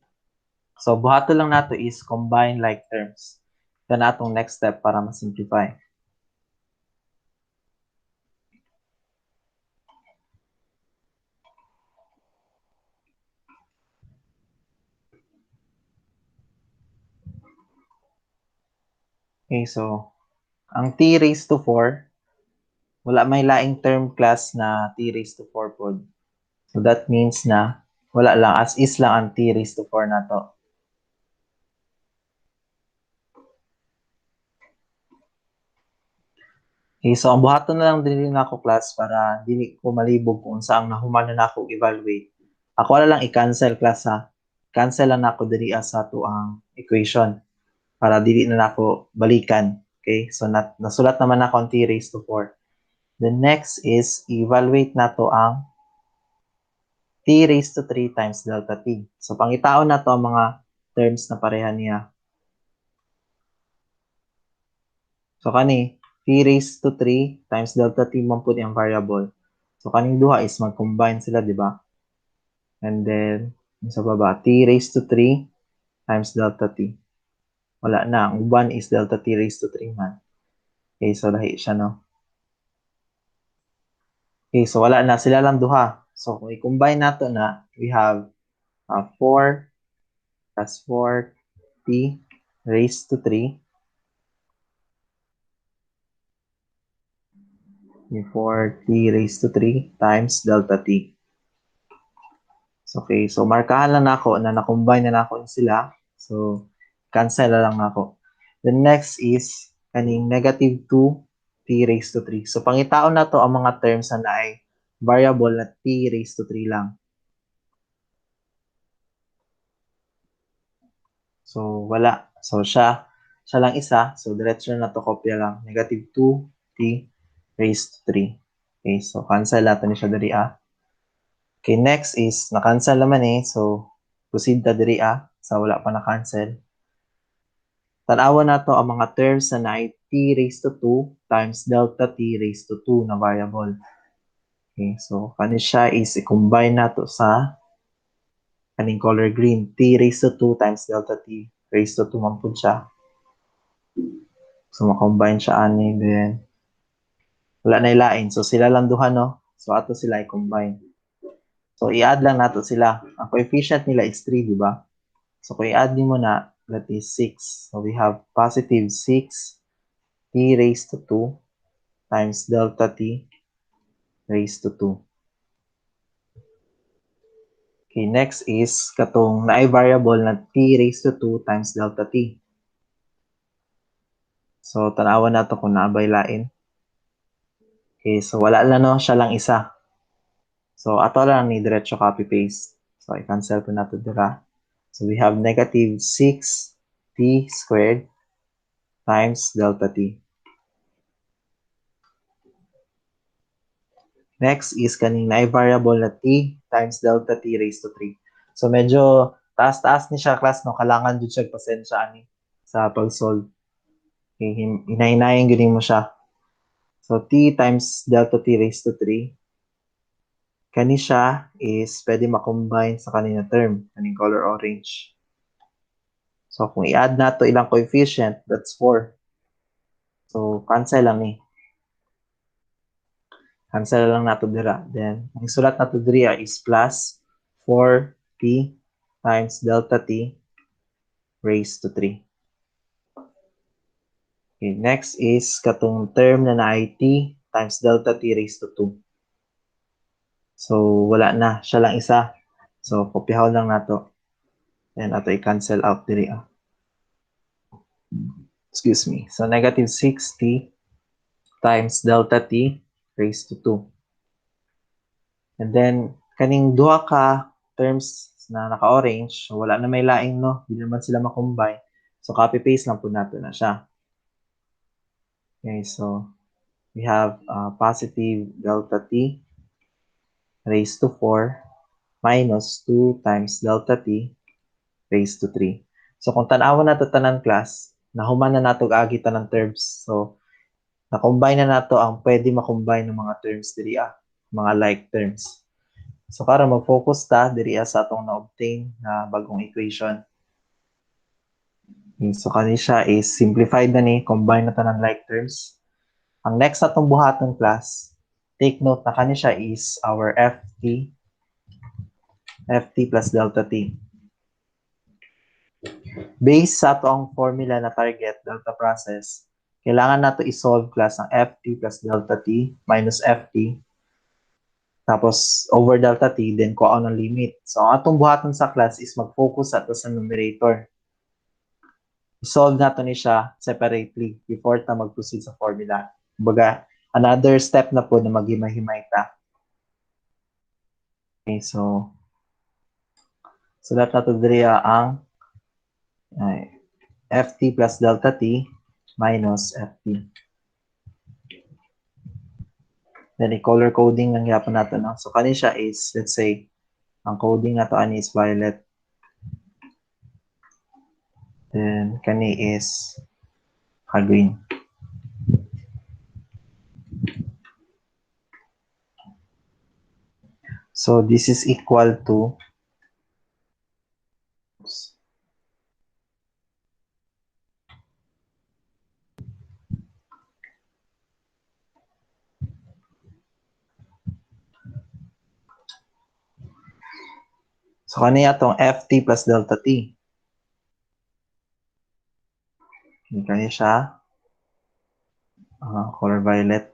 So, buhato lang nato is combine like terms. Ito na atong next step para ma-simplify. Okay, so, ang t raised to 4, wala may laing term class na t raised to 4 pod. So, that means na wala lang, as is lang ang t raised to 4 na to. Okay, so ang buhaton na lang din ako class para dili ko malibog kung saang nahuman na ako evaluate. Ako na lang i-cancel class ha. Cancel lang ako diri sa to ang equation para dili na ako balikan. Okay, so nasulat naman ako ang t raised to 4. The next is evaluate nato ang t raised to 3 times delta t. So pangitaon na to ang mga terms na pareha niya. So kani t raised to 3 times delta t man pud ang variable. So kaning duha is mag-combine sila, di ba? And then sa baba t raised to 3 times delta t. Wala na, ang uban is delta t raised to 3 man. Okay, so lahi siya, no? Okay, so wala na, sila lang duha. So kung i-combine nato na, we have 4 plus 4t raised to 3. 4t raised to 3 times delta t. So, okay, so markahan lang ako na na-combine na ako sila. So, cancel na lang ako. The next is kaning negative 2t raised to 3. So, pangitaon na to ang mga terms na ay variable na t raised to 3 lang. So, wala. So, siya lang isa. So, diretso na to kopya lang. Negative 2t raised to 3. Okay, so cancel natin siya diri Okay, next is na-cancel naman So, proceed ta diri sa wala pa na-cancel. Tanawan na to ang mga terms na ay t raised to 2 times delta t raised to 2 na variable. Okay, so kani siya is i-combine nato sa kaning color green. T raised to 2 times delta t raised to 2 man pud siya. So, ma-combine siya ani, then wala na ilain. So, sila lang duha, no? So, ato sila i-combine. So, i-add lang nato sila. Ang coefficient nila is 3, di ba? So, kung i-add mo na, that is 6. So, we have positive 6 t raised to 2 times delta t raised to 2. Okay, next is katong na variable na t raised to 2 times delta t. So, tanawan nato kung naabay lain. Okay, so wala lang, no? Siya lang isa. So, ato lang ni diretso copy-paste. So, i-cancel ko na ito dira. So, we have negative 6t squared times delta t. Next is kaning na variable na t times delta t raised to 3. So, medyo taas-taas ni siya, class, no? Kailangan dun siya pasensya ani sa pag-solve. Okay, hinahinayin gini mo siya. So, t times delta t raised to 3. Kani siya is pwede ma-combine sa kanina term, kaning color orange. So, kung i-add na to ilang coefficient, that's 4. So, cancel lang Cancel lang nato dira. Then, ang sulat nato dira is plus 4t times delta t raised to 3. Okay, next is katong term na na t times delta t raised to 2. So, wala na. Siya lang isa. So, kopyahon lang nato. Then, ato i-cancel out diri. Excuse me. So, negative 6t times delta t raised to 2. And then, kaning duha ka terms na naka-orange, so wala na may laing, no? Hindi naman sila makombine. So, copy-paste lang po natin na siya. Okay, so, we have positive delta t raised to 4 minus 2 times delta t raised to 3. So, kung tanawan na ito tanan class, nahuman na nato agi tanang terms. So, na-combine na nato ang pwede makombine ng mga terms diri mga like terms. So karon mag-focus ta diri sa atong na-obtain na bagong equation. Okay, so kani siya is simplified na ni, combine na tanan like terms. Ang next atong buhaton class, take note na kani siya is our ft plus delta t. Based sa atong formula na target delta process, kailangan nato i-solve class ang ft plus delta t minus ft tapos over delta t, then kuha ng limit. So ang atong buhaton sa class is mag-focus ato sa numerator. I-solve nato ni siya separately before ta mag-proceed sa formula. Kumbaga, another step na po na maghimay-himay ta. Okay, so sulat nato diri ang ft plus delta t minus ft. Then i-color coding lang yapon nato no. So kani siya is, let's say, ang coding nato ani is violet. Then kani is green. So this is equal to so kani atong ft plus delta t. Kani siya color violet.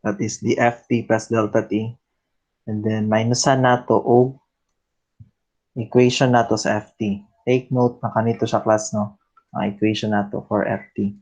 That is the ft plus delta t. And then minusan nato og equation nato sa ft. Take note na kanito siya class no. Ang equation nato for ft.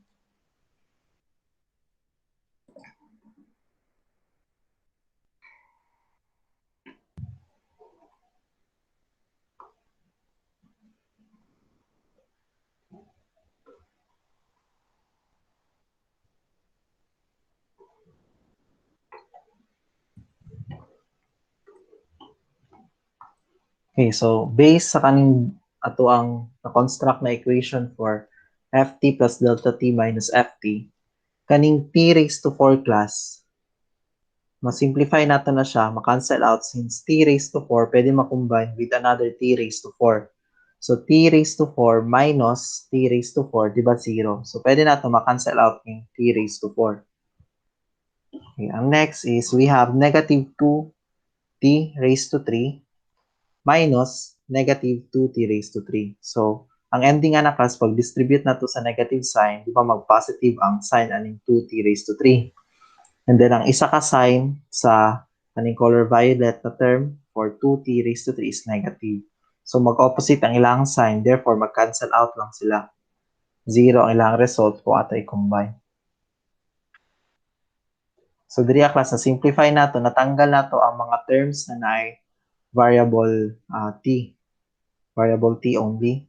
Okay, so based sa kaning ato ang na-construct na equation for ft plus delta t minus ft, kaning t raised to 4 class, ma-simplify nato na siya, ma-cancel out since t raised to 4 pwede ma-combine with another t raised to 4. So t raised to 4 minus t raised to 4, di ba 0? So pwede nato ma-cancel out yung t raised to 4. Okay, ang next is we have negative 2t raised to 3 minus negative 2t raised to 3. So, ang ending nga na class, pag distribute na to sa negative sign, di ba mag-positive ang sign aning 2t raised to 3. And then, ang isa ka sign sa aning color violet na term for 2t raised to 3 is negative. So, mag-opposite ang ilang sign, therefore, mag-cancel out lang sila. 0 ang ilang result kung ato i-combine. So, diri class, na-simplify nato, natanggal nato ang mga terms na naay variable t only.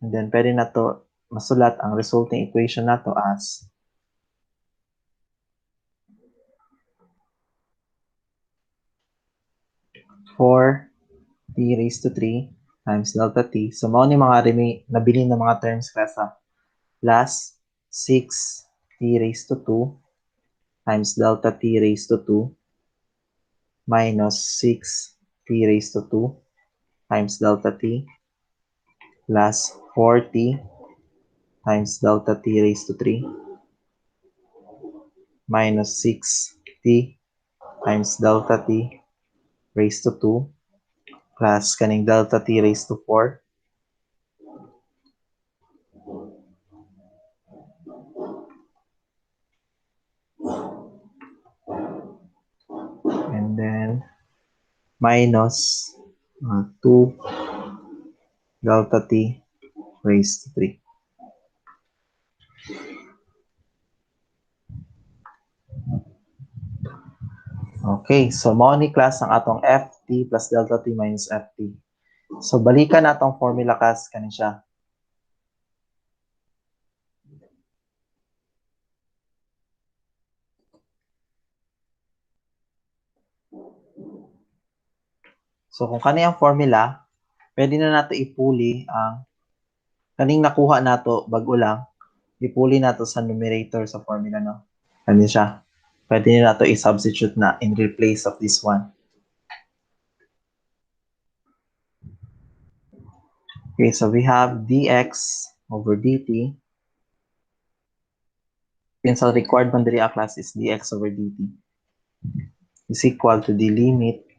And then, pwede na to masulat ang resulting equation na to as for t raised to 3 times delta t. So, mao ni mga nabili na mga terms klasa. Plus 6t raised to 2 times delta t raised to 2 minus 6t raised to 2 times delta t plus 4t times delta t raised to 3 minus 6t times delta t raised to 2 plus kaning delta t raised to 4 and then minus 2 delta t raised to 3. Okay, so mao ni class ang atong ft plus delta t minus ft. So balikan natong formula class kani siya. So kung kani ang formula, pwede na nato ipuli ang kaning nakuha nato bago lang, ipuli nato sa numerator sa formula, no? Kani siya. Pwede na nato i-substitute na in replace of this one. Okay, so we have dx over dt. Since ang required man diri a class is dx over dt is equal to the limit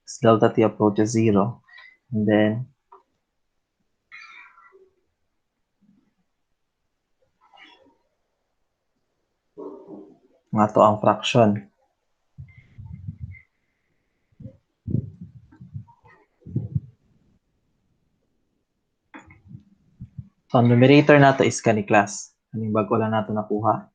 as delta t approaches 0, and then nga to ang fraction. So ang numerator nato is kani class. Kaning bago lang nato nakuha.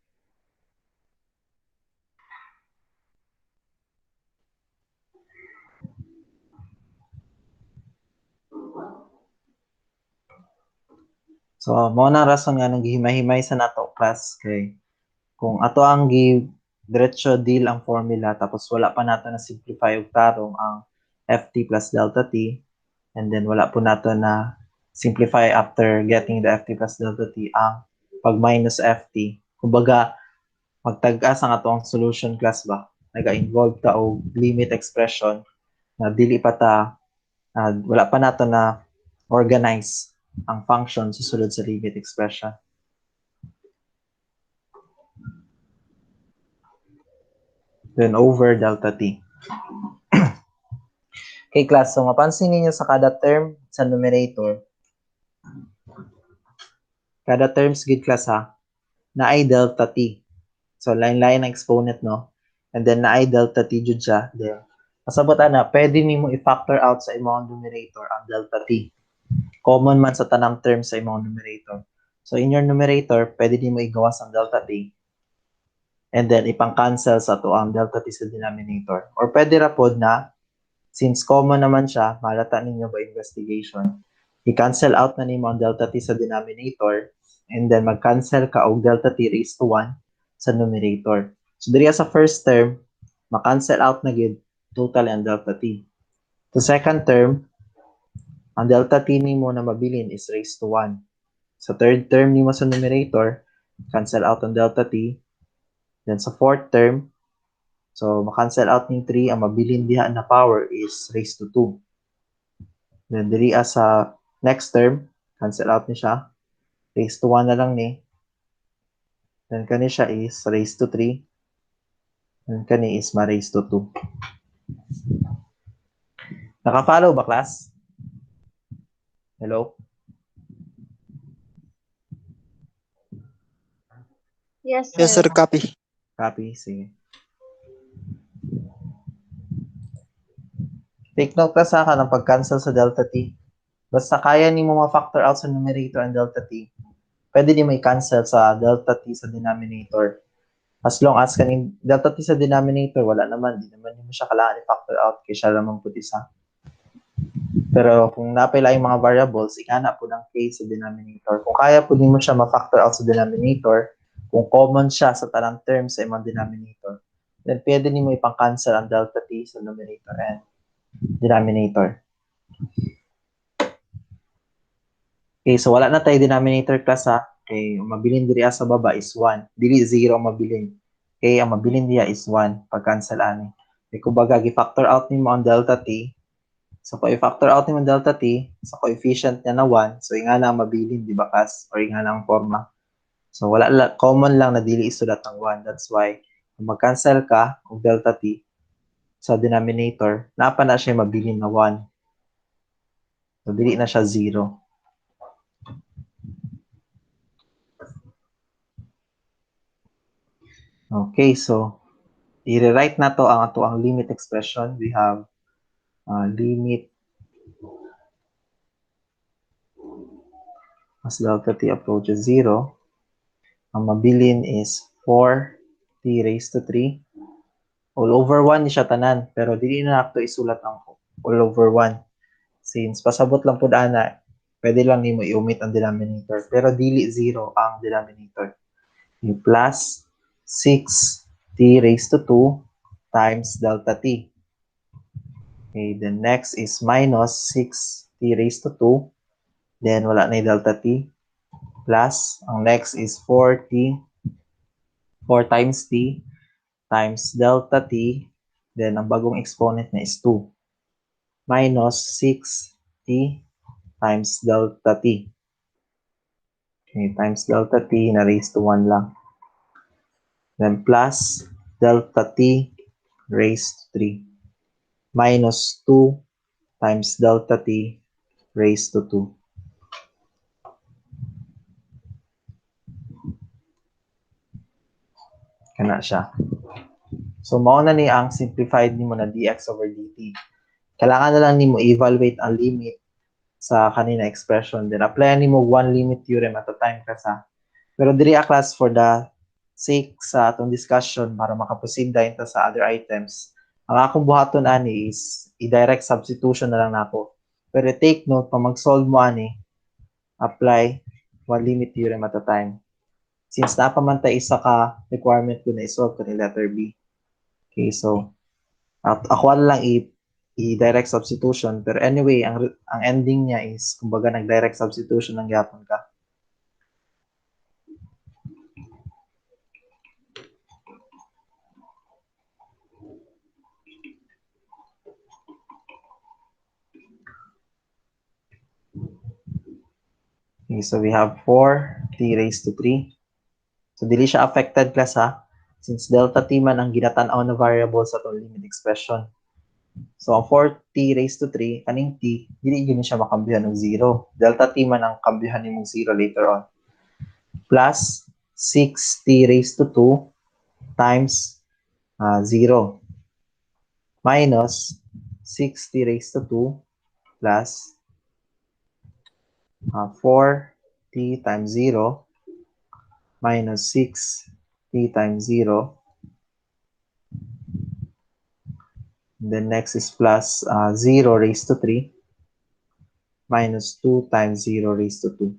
So, mao na rason nga nang gihimay-himay sa nato class kay kung ato ang diretso deal ang formula tapos wala pa nato na simplify og tarong ang ft plus delta t, and then wala po nato na simplify after getting the ft plus delta t ang pag minus ft. Kumbaga, magtag-as ang ato ang solution class ba? Naga-involve ta og limit expression na dili pa ta wala pa nato na organize ang function susunod sa limit expression. Then over delta t. Okay, class. So, mapansin niyo sa kada term sa numerator, kada terms gid class ha, na ay delta t. So, line-line ang exponent, no? And then, na ay delta t jud siya. Then, pasabot na, pwede nimo i-factor out sa imong numerator ang delta t. Common man sa tanang term sa imong numerator. So, in your numerator, pwede nimo igawas ang delta t. And then, ipang-cancel sa to ang delta t sa denominator. Or pwede ra pod na, since common naman siya, malata ninyo by investigation, i-cancel out na nimo ang delta t sa denominator, and then mag-cancel ka og delta t raised to 1 sa numerator. So, diri sa first term, ma-cancel out na gid total ang delta t. The second term, ang delta t nimo na mabilin is raised to 1. Sa third term nimo sa numerator, cancel out ang delta t. Then sa fourth term, so ma-cancel out ning 3, ang mabilin diha na power is raised to 2. Then diri sa next term, cancel out ni siya. Raised to 1 na lang ni. Then kani siya is raised to 3. Then kani is ma-raised to 2. Naka-follow ba, class? Hello? Yes, Yes, sir. sir. Copy. Copy, sige. Take note ka sa ng pag-cancel sa delta t. Basta kaya ni mo ma-factor out sa numerator ang delta t, pwede di mo i-cancel sa delta t sa denominator. As long as kaning delta t sa denominator, wala naman, di naman mo siya kailangan i-factor out kaya siya lamang po isa. Pero kung napila yung mga variables, ikana po ng k sa denominator. Kung kaya po di mo siya ma-factor out sa denominator, kung common siya sa tanang terms sa imong denominator, then pwede ni mo ipang-cancel ang delta t sa numerator and denominator. Okay, so wala na tayo denominator class ha. Okay, ang mabilin diri sa baba is 1. Dili 0 ang mabilin. Okay, ang mabilin diya is 1 pag-cancel ani. Okay, kumbaga gi-factor out nimo ang delta t. So kung i-factor out nimo ang delta t sa coefficient niya na 1, so ingana ang mabilin, di ba kas? Or ingana ang forma. So wala common lang na dili isulat ang 1. That's why kung mag-cancel ka og delta t sa denominator, napa na siya mabilin na 1. So dili na siya 0. Okay, so i-rewrite na to ang ato ang limit expression. We have limit as delta t approaches 0. Ang mabilin is 4t raised to 3. All over 1 ni siya tanan, pero dili na nato isulat ang all over 1. Since pasabot lang po ana, pwede lang nimo i-omit ang denominator, pero dili 0 ang denominator. Yung plus 6t raised to 2 times delta t. Okay, then next is minus 6t raised to 2. Then wala na yung delta t. Plus, ang next is 4t, 4 times t, times delta t. Then ang bagong exponent na is 2. Minus 6t times delta t. Okay, times delta t na raised to 1 lang. Then plus delta t raised to 3. Minus 2 times delta t raised to 2. Kana siya. So, mauna ni ang simplified nimo na dx over dt. Kailangan na lang nimo evaluate ang limit sa kanina expression. Then, apply nimo one limit theorem at a time kasa. Pero diri a class for the sake sa atong discussion para makaproceed dahil sa other items. Ang akong buhaton ani is i-direct substitution na lang nako. Pero take note, pag mag-solve mo ani, apply one limit theorem at a time. Since napamantay isa ka requirement ko na isolve ko ni letter B. Okay, so ako lang i-direct substitution. Pero anyway, ang ending niya is, kumbaga, nag-direct substitution ng gyapon ka. Okay, so we have 4t raised to 3. So, dili siya affected class ha. Since delta t man ang ginatanaw na variable sa itong limit expression. So, ang 4t raised to 3, kaning t, dili yun siya makambihan ng 0. Delta t man ang kambihan ni mong 0 later on. Plus 6t raised to 2 times 0. Minus 6t raised to 2 plus 4t times 0 minus 6t times 0. And then next is plus 0 raised to 3 minus 2 times 0 raised to 2.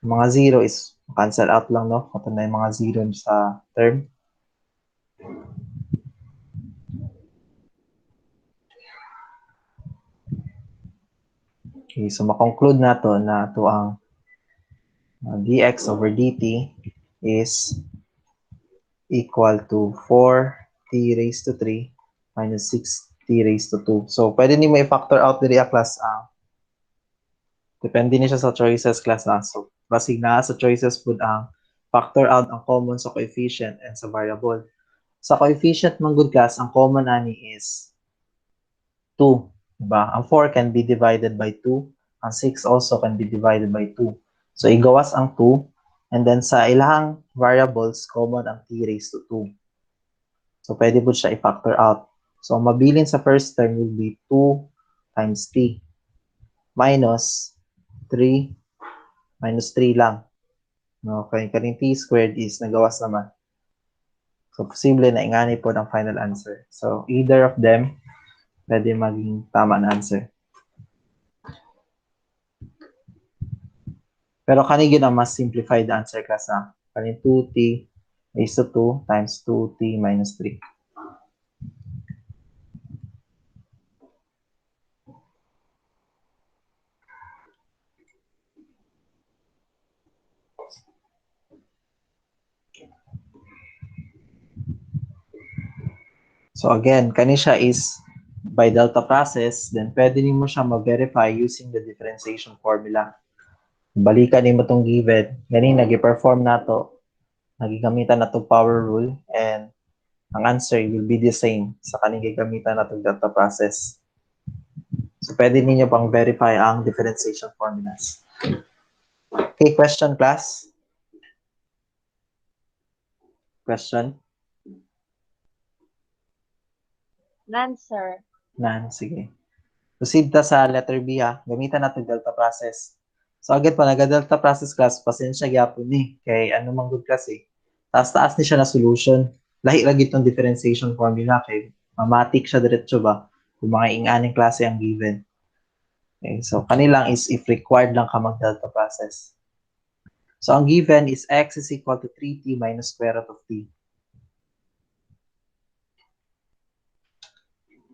Mga 0 is cancel out lang, no? Ito na yung mga 0 sa term. Okay, so makonclude na to ang dx over dt is equal to 4t raised to 3 minus 6t raised to 2. So, pwede ni mo i-factor out diri a class depende ni siya sa choices class So, basig na sa choices pud ang factor out ang common sa coefficient and sa variable. Sa coefficient man good class, ang common ani is 2. Diba? Ang 4 can be divided by 2. Ang 6 also can be divided by 2. So, igawas ang 2. And then sa ilang variables, common ang t raised to 2. So, pwede po siya i-factor out. So, ang mabilin sa first term will be 2 times t minus 3 minus 3 lang. No, kaya kaning t squared is nagawas naman. So, posible na ingani po ang final answer. So, either of them, pwede maging tama na answer. Pero kanigin ang mas simplified answer ka sa kaning 2t raised to 2 times 2t minus 3. So again, kani siya is by delta process, then pwede nimo siya ma-verify using the differentiation formula. Balikan nimo tong given, gani nagi-perform nato, nagigamitan nato power rule, and ang answer will be the same sa kaning gigamitan natong delta process. So pwede ninyo pang verify ang differentiation formulas. Okay, question class? Question? None, sir. None, sige. Proceed ta sa letter B ha. Gamitan natin delta process. So agad pa naga-delta process class, pasensya gyapon ni kay ano man good kasi. Taas-taas ni siya na solution. Lahi lagi itong differentiation formula kay mamatik siya diretso ba kung mga ing-aning klase ang given. Okay, so kanilang is if required lang ka mag-delta process. So ang given is x is equal to 3t minus square root of t.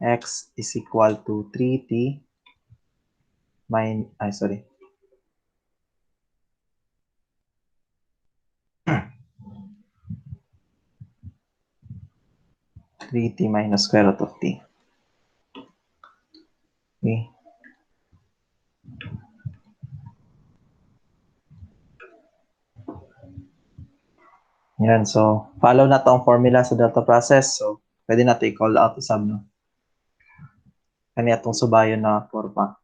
x is equal to 3t sorry. 3t minus square root of t. Okay. Yan, so follow na to ang formula sa delta process. So, pwede na to i-call out to sub, no? Kani atong subayon na 4 pa.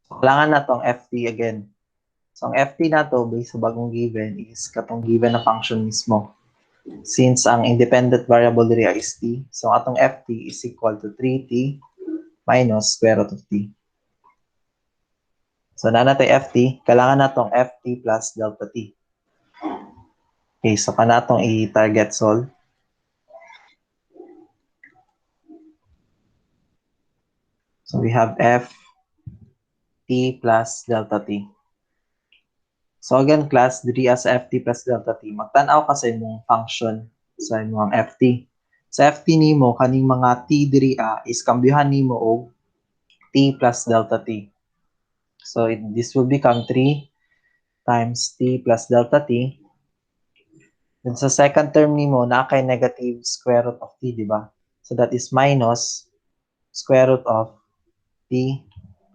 So, kailangan na tong ft again. So, ang ft na to, based sa bagong given, is katong given na function mismo. Since ang independent variable diri is t, so atong ft is equal to 3t minus square root of t. So, na natin ft, kailangan na tong ft plus delta t. Okay, so kana tong i-target solve. So, we have f t plus delta t. So again, class, diri as ft plus delta t, magtanaw ka sa imong function sa imong ft. Sa ft nimo, kaning mga t diri is kambyuhan nimo og t plus delta t. So this will become 3 times t plus delta t. Then sa second term nimo, na kay negative square root of t, di ba? So that is minus square root of t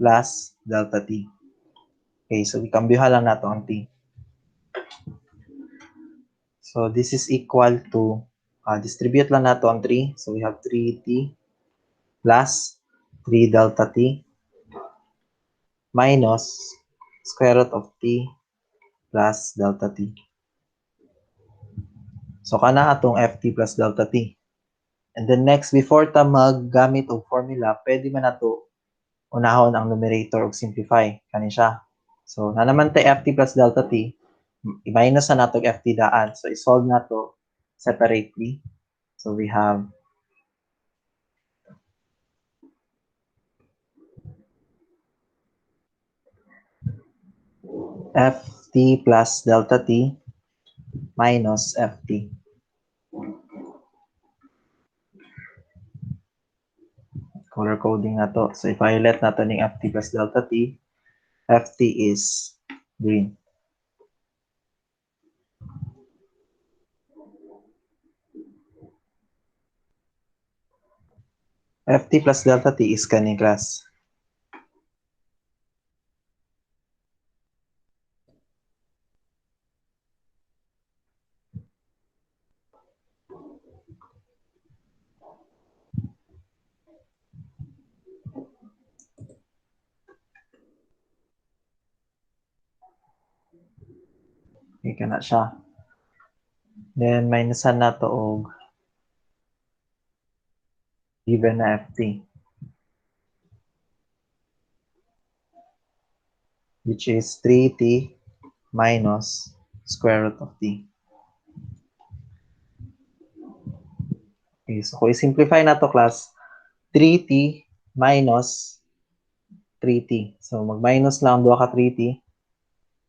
plus delta t. Okay, so ikambyuhan lang nato ang t. So this is equal to, distribute lang nato ang 3. So we have 3t plus 3 delta t minus square root of t plus delta t. So kana atong ft plus delta t. And then next, before ta maggamit og formula, pwede man nato unahon ang numerator og simplify kani siya. So na naman tay ft plus delta t, i-minus na nato ft daan. So i-solve nato separately. So we have ft plus delta t minus ft. Color coding na to. So, i-violet na to ng ft plus delta t. Ft is green. Ft plus delta t is kaning class. Okay, kana siya. Then, minusan na to og given na ft, which is 3t minus square root of t. Okay, so kung i-simplify na to class, 3t minus 3t. So, mag-minus lang 2 ka 3t.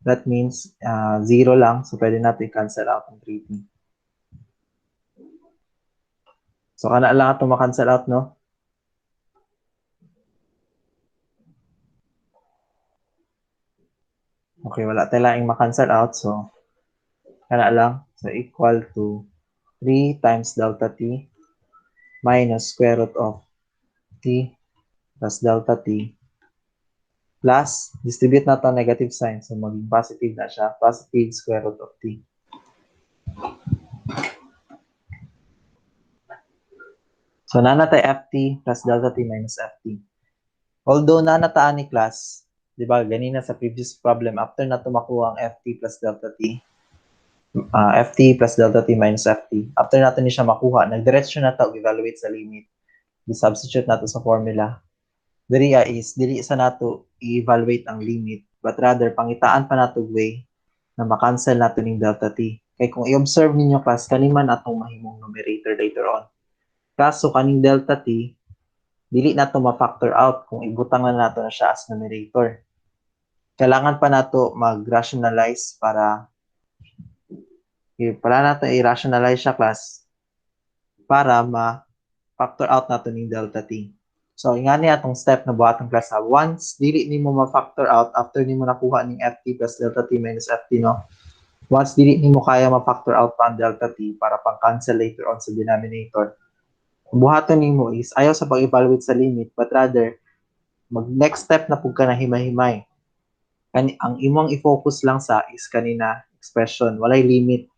That means 0 lang. So, pwede natin i-cancel out ang 3t. So, kana lang ito ma-cancel out, no? Okay, wala tayo laing ma-cancel out. So, kana lang. So, equal to 3 times delta t minus square root of t plus delta t plus, distribute na ito ang negative sign. So, maging positive na siya. Positive square root of t. So, nanatay ft plus delta t minus ft. Although nanataan ni class, di ba, ganina sa previous problem, after na tumakuha ang ft plus delta t, ft plus delta t minus ft, after natin ni siya makuha, nagdiretsyon na ito, evaluate sa limit. I-substitute nato sa formula. Diri is, dili sa nato i-evaluate ang limit, but rather, pangitaan pa nato way na makancel nato ng delta t. Kaya kung i-observe ninyo class, kaniman atong mahimong numerator later on. Kaso kaning delta t, dili na to ma-factor out kung ibutang na nato na siya as numerator. kailangan pa nato mag-rationalize para nato i-rationalize siya class para ma-factor out nato ning delta t. So, ingani atong step na buhatong class ha. Once dili nimo ma-factor out after nimo nakuha ning ft plus delta t minus ft, no? Once dili nimo kaya ma-factor out pa ang delta t para pang-cancel later on sa denominator, buhaton nimo is ayaw sa pag-evaluate sa limit, but rather mag-next step na pug ka na himay-himay. Ang imong i-focus lang sa is kanina expression, walay limit.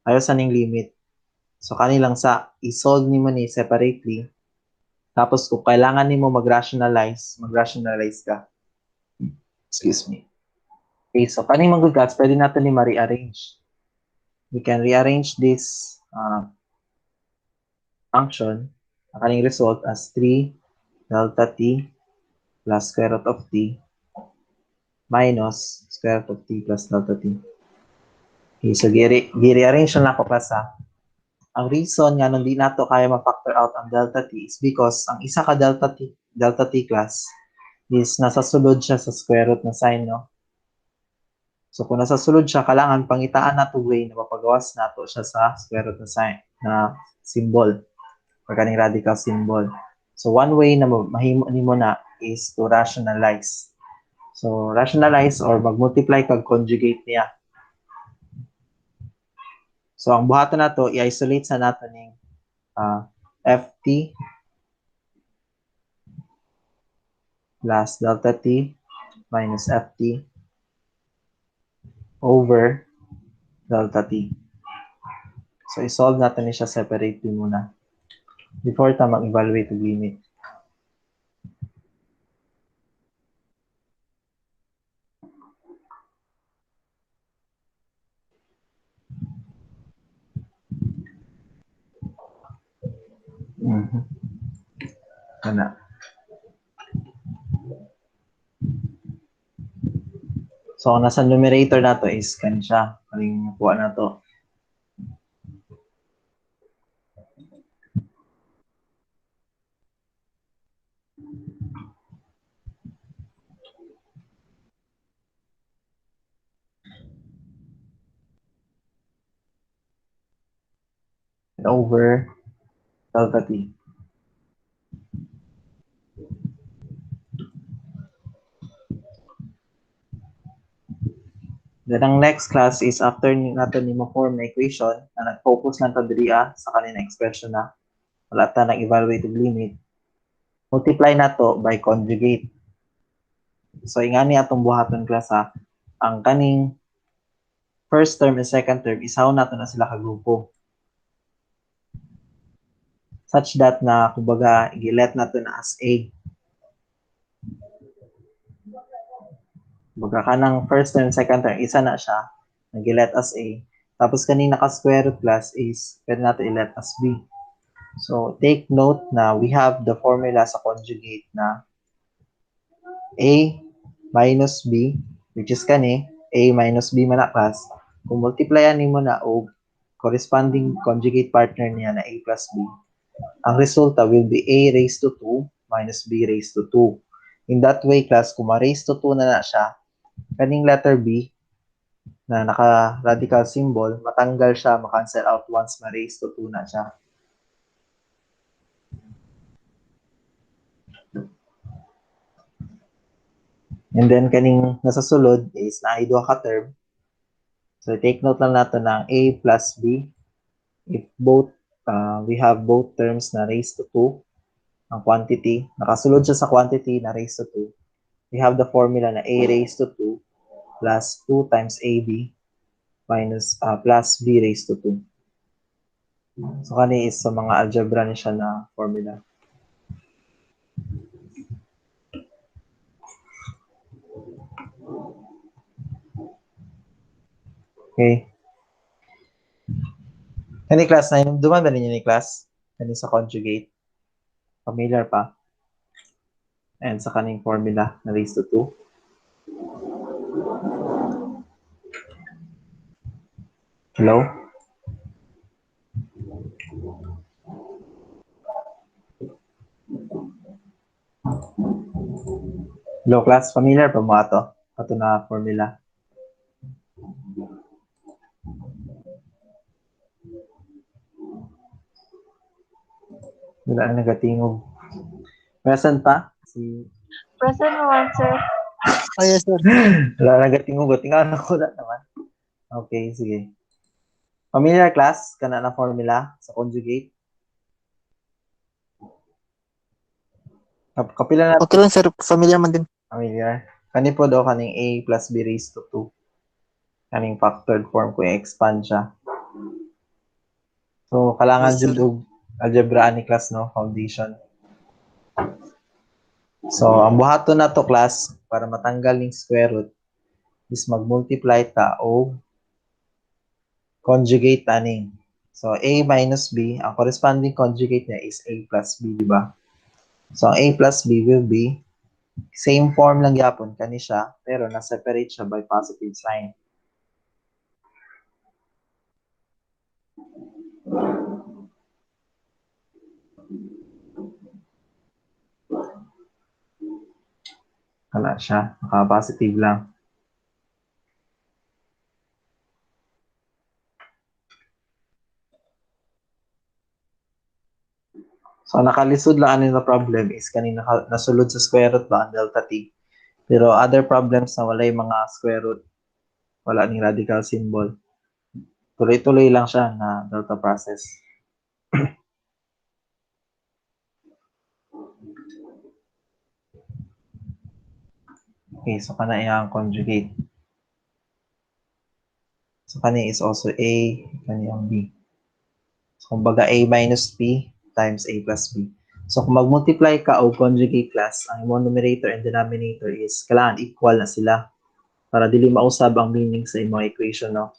Ayaw sa ning limit. So, kanilang sa i-solve nimo ni separately. Tapos, kung kailangan nimo mag-rationalize ka. Excuse me. Okay, so kaning mag-guts, pwede natin ni ma-rearrange. We can rearrange this function, ang kaning result as 3 delta t plus square root of t minus square root of t plus delta t. Okay, so gi-rearrange na ako class ha. Ang reason nga hindi nato kaya ma-factor out ang delta t is because ang isa ka delta t class is nasa sulod siya sa square root na sign, no? So kung nasa sulod siya, kailangan pangitaan nato way na mapagawas nato siya sa square root na sign, na symbol, or kaning radical symbol. So one way na mahimo nimo na is to rationalize. So rationalize or mag-multiply kag conjugate niya. So ang buhaton nato i-isolate sa nato ning ft plus delta t minus ft over delta t. So i-solve natin siya separately muna before ta mag-evaluate ang limit. Kana. So, ang nasa numerator na to is kan siya. Kaling nakuha na to. Over delta t. Then, ang next class is after natin ni ma-form na equation na nag-focus lang ta diri sa kanina expression na wala ta nag-evaluate yung limit. Multiply na to by conjugate. So, ingani atong buhaton class ha. Ang kaning first term and second term, isaw nato na sila kagrupo. Such that na, kumbaga, i-let nato na as A. Kumbaga, kanang first term, second term, isa na siya, nag-let as A. Tapos kanina ka-square root plus is, pwede nato i-let as B. So, take note na we have the formula sa conjugate na A minus B, which is kani, A minus B man na class. Kung multiplyan nimo na og corresponding conjugate partner niya na A plus B, ang resulta will be A raised to 2 minus B raised to 2. In that way, class, kung ma-raised to 2 na siya, kaning letter B na naka-radical symbol, matanggal siya, ma-cancel out once ma-raised to 2 na siya. And then, kaning nasa sulod is na-idwa ka term. So, take note lang natin ng A plus B. If both, we have both terms na raised to 2, ang quantity, nakasulod siya sa quantity na raised to 2, we have the formula na A raised to 2 plus 2 times AB minus plus B raised to 2. So, kani is sa mga algebra ni siya na formula. Okay. Kani class na yun, dumanda ninyo ni class. Kani sa conjugate. Familiar pa. And sa kaning formula na raised to 2. Hello? Hello class, familiar pa mo ato? ato na formula. Wala na nagatingog. Present pa? Present naman, sir. Oh, yes, sir. Wala na nagatingog. Tingnan ko na naman. Okay, sige. Familiar class, kana na formula sa conjugate. Kapila na Okay lang, sir. Familiar man din. familiar. Kani po daw kaning a plus b raised to 2. Kaning factored form ko i-expand siya. So, kailangan Yes, sir. jud og algebra ni class, no? Foundation. So, ang buhaton na to class, para matanggal ning square root, is mag-multiply ta o conjugate taning. So, a minus b, ang corresponding conjugate niya is a plus b, di ba? So, ang a plus b will be same form lang yapon kani siya, pero na-separate siya by positive sign. Wala siya, naka-positive lang. So, nakalisod lang ano na problem is kanina nasulod sa square root ba ang delta t. Pero other problems na wala yung mga square root, wala ning radical symbol. Tuloy-tuloy lang siya na delta process. Okay, so kana iyang conjugate. So kani is also a, kani ang b. So kumbaga a minus b times a plus b. So kung mag-multiply ka o conjugate class, ang imong numerator and denominator is kailangan equal na sila para dili mausab ang meaning sa imong equation, no?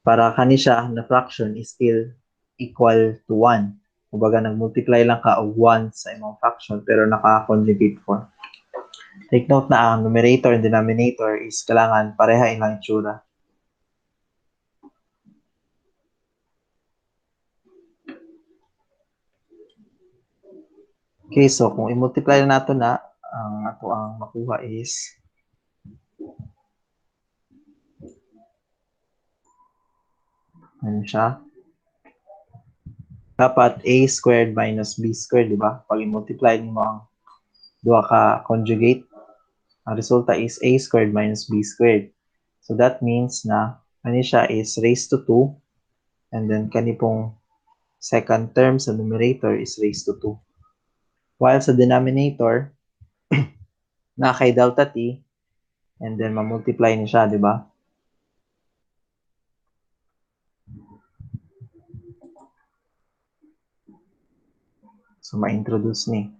Para kani siya na fraction is still equal to 1. Kumbaga nag-multiply lang ka og 1 sa imong fraction pero naka-conjugate form. Take note na ang numerator and denominator is kailangan pareha ilang itsura. Okay, so kung i-multiply na nato na, ang ato ang makuha is ano siya? Dapat a squared minus b squared, di ba? Pag i-multiply mo ang duha ka conjugate, ang resulta is a squared minus b squared. So that means na ano siya is raised to 2 and then kani pong second term sa numerator is raised to 2. While sa denominator, na kay delta t and then ma-multiply ni siya, di ba? So ma-introduce ni.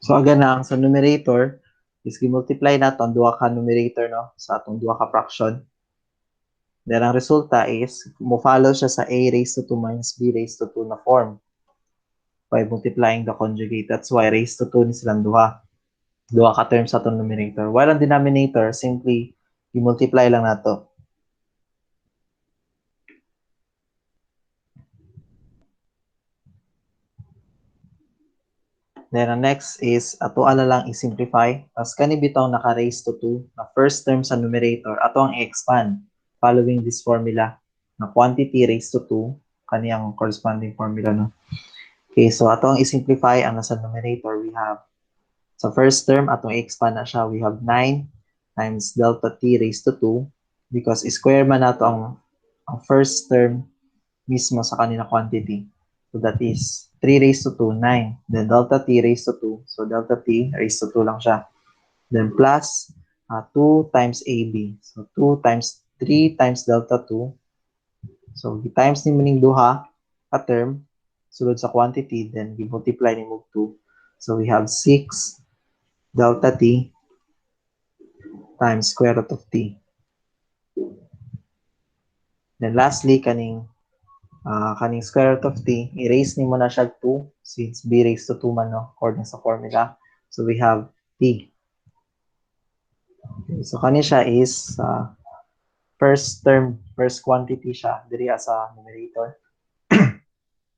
So again ang sa numerator is gi-multiply nato ang duha ka numerator, no, sa atong duha ka fraction. Then ang resulta is mo-follow siya sa a raised to 2 minus b raised to 2 na form by multiplying the conjugate. That's why raised to 2 ni silang duha. Duha ka terms sa atong numerator. While ang denominator simply i-multiply lang nato. Then ang next is ato na lang i-simplify. Tapos kani bitaw naka-raise to 2 na first term sa numerator, ato ang i-expand following this formula na quantity raised to 2, kaniyang corresponding formula, no? Okay, so ato ang i-simplify ang nasa numerator. We have sa first term, atong i-expand na siya. We have 9 times delta t raised to 2 because square man nato ang first term mismo sa kanina quantity. So that is 3 raised to 2, 9. Then delta t raised to 2. So delta t raised to 2 lang siya. Then plus 2 times AB. So 2 times 3 times delta 2. So times ni muning duha a term sulod sa quantity, then i-multiply ni mo 2. So we have 6 delta t times square root of t. Then lastly, kaning square root of t, erase ni mo na siya 2 since b raised to 2 man, no, according sa formula. So we have t. Okay, so kani siya is first term, first quantity siya diri sa numerator.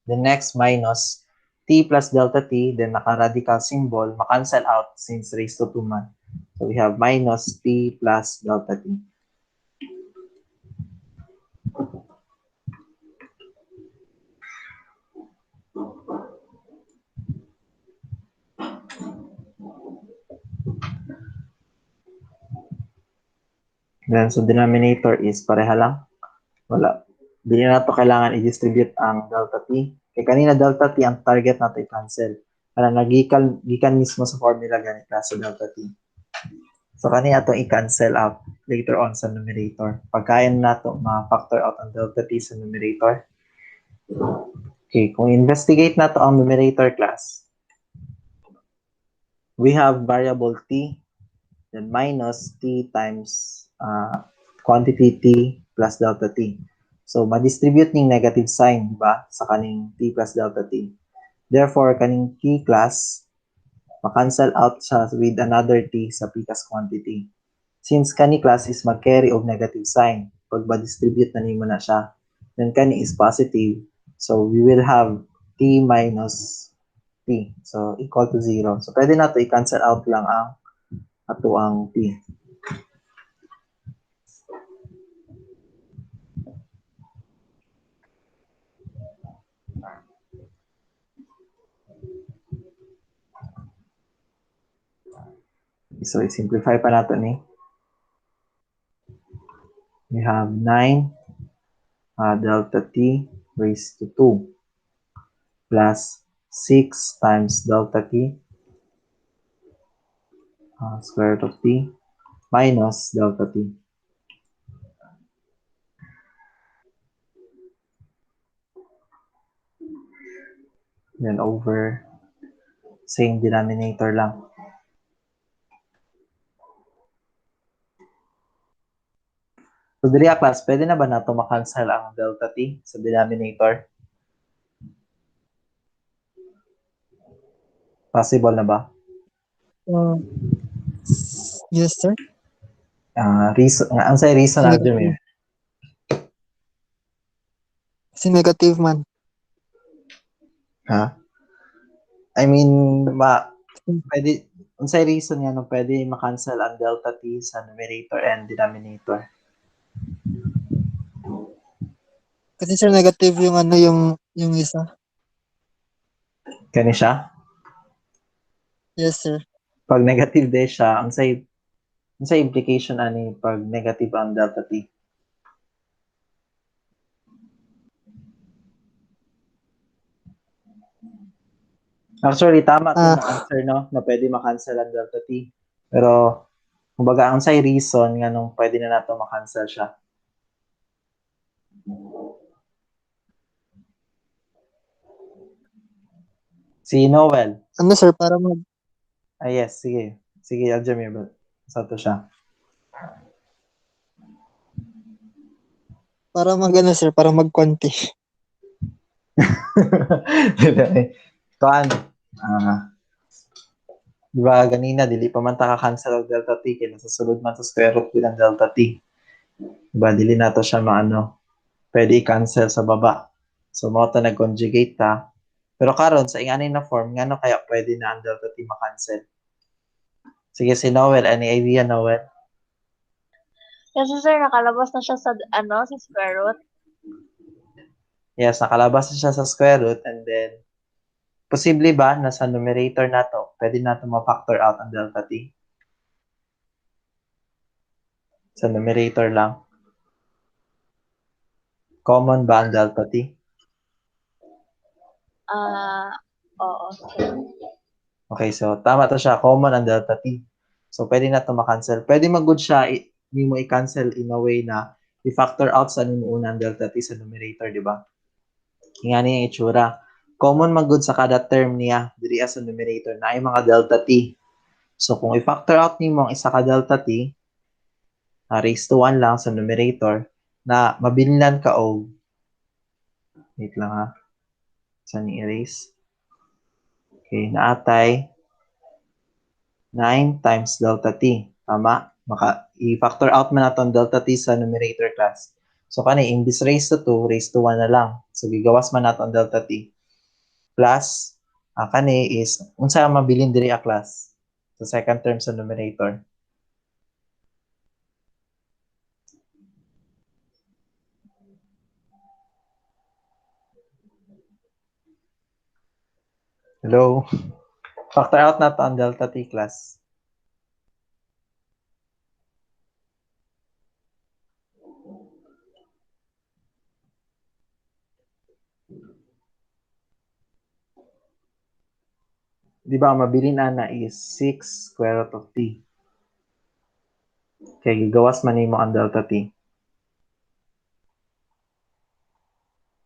The next minus t plus delta t, then naka-radical symbol, ma-cancel out since raised to 2 man. So we have minus t plus delta t. Then, so denominator is pareha lang. Wala. Hindi na ito kailangan i-distribute ang delta t. Kaya kanina delta t, ang target nato i-cancel. Para gikan mismo sa formula ganit sa delta t. So kanina ito i-cancel out later on sa numerator. Pagkain nato ma-factor out ang delta t sa numerator. Okay, kung investigate nato ang numerator class, we have variable t, then minus t times quantity t plus delta t. So, ma-distribute ning negative sign, ba, sa kaning t plus delta t. Therefore, kaning t class, ma-cancel out siya with another t sa precast quantity. Since kani class is mag-carry of negative sign, pag ma-distribute na nimo na siya, then kani is positive. So, we will have t minus t. So, equal to 0. So, pwede na to i-cancel out lang ang ato ang t. So, i-simplify pa natin ni. We have 9 delta t raised to 2 plus 6 times delta t square root of t minus delta t. Then over same denominator lang. So, dili class, pwede na ba nato ma-cancel ang delta t sa denominator? Possible na ba? Yes, sir. Ang say reason na Negative. Kasi negative man. Ha? I mean, pwede, ang say reason nga no, pwede ma-cancel ang delta t sa numerator and denominator. Kasi sir, negative yung yung isa. Kani siya? Yes, sir. Pag negative din siya, ang say implication ani pag negative ang delta t. Actually, tama to na answer, no? Na pwede ma-cancel ang delta t. Pero, kumbaga, ang say reason nga nung pwede na nato ma-cancel siya. Si Noel. Ano, sir, para Yes, sige. Sige, Aljamir. Sa to siya. para sir, para mag-quanti. Kuan. Diba, ganina, dili pa man taka-cancel ang delta t, kaya nasa man sa square root with ang delta t. Diba, dili na to siya pwede i-cancel sa baba. So, mo ta nag-conjugate ta. Pero karon sa ingani na form, ngano kaya pwede na ang delta t ma-cancel? Sige, si Noel. Any idea, Noel? Kasi sir, nakalabas na siya sa sa square root. Yes, nakalabas na siya sa square root and then posible ba na sa numerator na to, pwede na to ma-factor out ang delta t? Sa numerator lang. Common ba ang delta t? Oo, sir. Okay, so tama to siya. Common ang delta t. So, pwede na to ma-cancel. Pwede mag-good siya, hindi mo i-cancel in a way na i-factor out sa nimo unang delta t sa numerator, di ba? Nga niya yung itsura. Common mag-good sa kada term niya, diri sa numerator, na ay mga delta t. So, kung i-factor out nimo ang isa ka delta t, raised to 1 lang sa numerator na mabilinan ka og wait lang ha. Saan i-erase? Okay, naatay 9 times delta t. Tama? I-factor out man natin delta t sa numerator class. So, kani, imbis raised to 2, raised to 1 na lang. So, gigawas man natin delta t. Plus, kani is, unsa ang mabilin diri a class? Sa second term sa numerator. Hello? Factor out na to ang delta t class. Di ba, ang mabilin ana is 6 square root of t. Kaya gigawas man nimo ang delta t.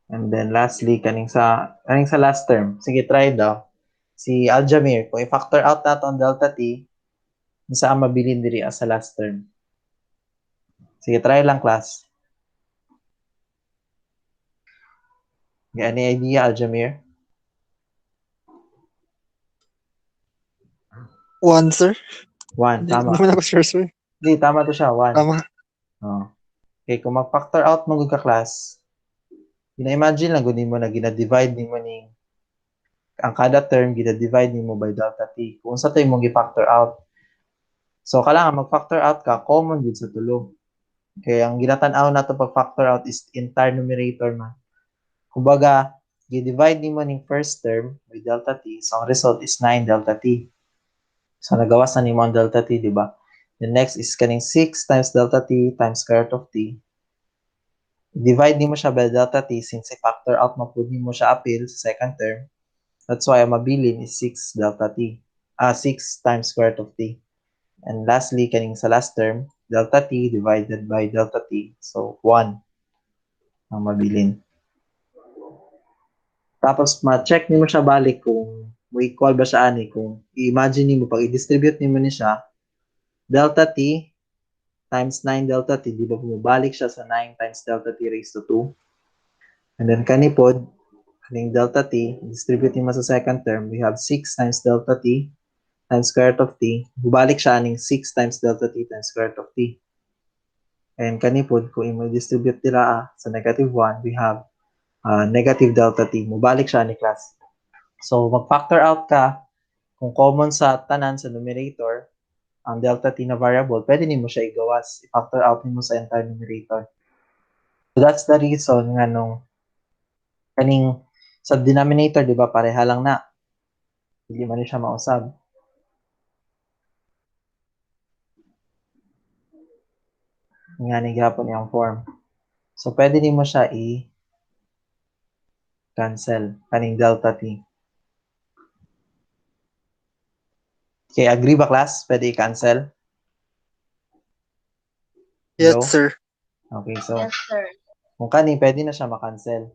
And then lastly, kaning sa last term. Sige, try daw. Si Aljamir, kung i-factor out nato ang delta t, isa ang mabilin diri sa last term. Sige, try lang class. Any idea, Aljamir? 1, sir. 1, Hindi tama. naman ako sure, sir. Hindi, tama to siya, 1. Tama. Oh. Okay, kung mag-factor out mo ka class, ina-imagine lang guni mo na gina-divide nimo ning ang kada term gina-divide nimo by delta t. Kung sa to imong gi-factor out. So kailangan mag-factor out ka common gid sa tulo. Kaya ang ginatan-aw nato pag factor out is entire numerator man. Kumbaga, gi-divide nimo ning first term by delta t. So ang result is 9 delta t. So nagawas na nimo ang delta t, di ba? The next is kaning 6 times delta t times square root of t. Divide nimo siya by delta t since i-factor out mo pud nimo siya apil sa second term. That's why ang mabilin is 6 delta t. 6 times square root of t. And lastly, kaning sa last term, delta t divided by delta t. So, 1 ang mabilin. Tapos, ma-check nimo siya balik kung mo equal ba siya ani. Kung i-imagine nimo, pag i-distribute nimo ni siya, delta t times 9 delta t, di ba bumabalik siya sa 9 times delta t raised to 2. And then kanipod, kaning delta t, distribute nimo sa second term, we have 6 times delta t times square root of t. Bubalik siya aning 6 times delta t times square root of t. And kanipod, kung i-distribute nila sa negative 1, we have negative delta t. Mubalik siya ni class. So, mag-factor out ka kung common sa tanan sa numerator, ang delta t na variable, pwede nimo siya igawas. I-factor out nimo sa entire numerator. So, that's the reason nga nung kaning sa denominator, di ba, pareha lang na. Hindi man siya mausab. Nga ni gapon yung form. So, pwede nimo siya i-cancel kaning delta t. Okay, agree ba class? Pwede i-cancel? Yes, Hello? sir. Okay, so Yes, sir. kung kani, pwede na siya makancel.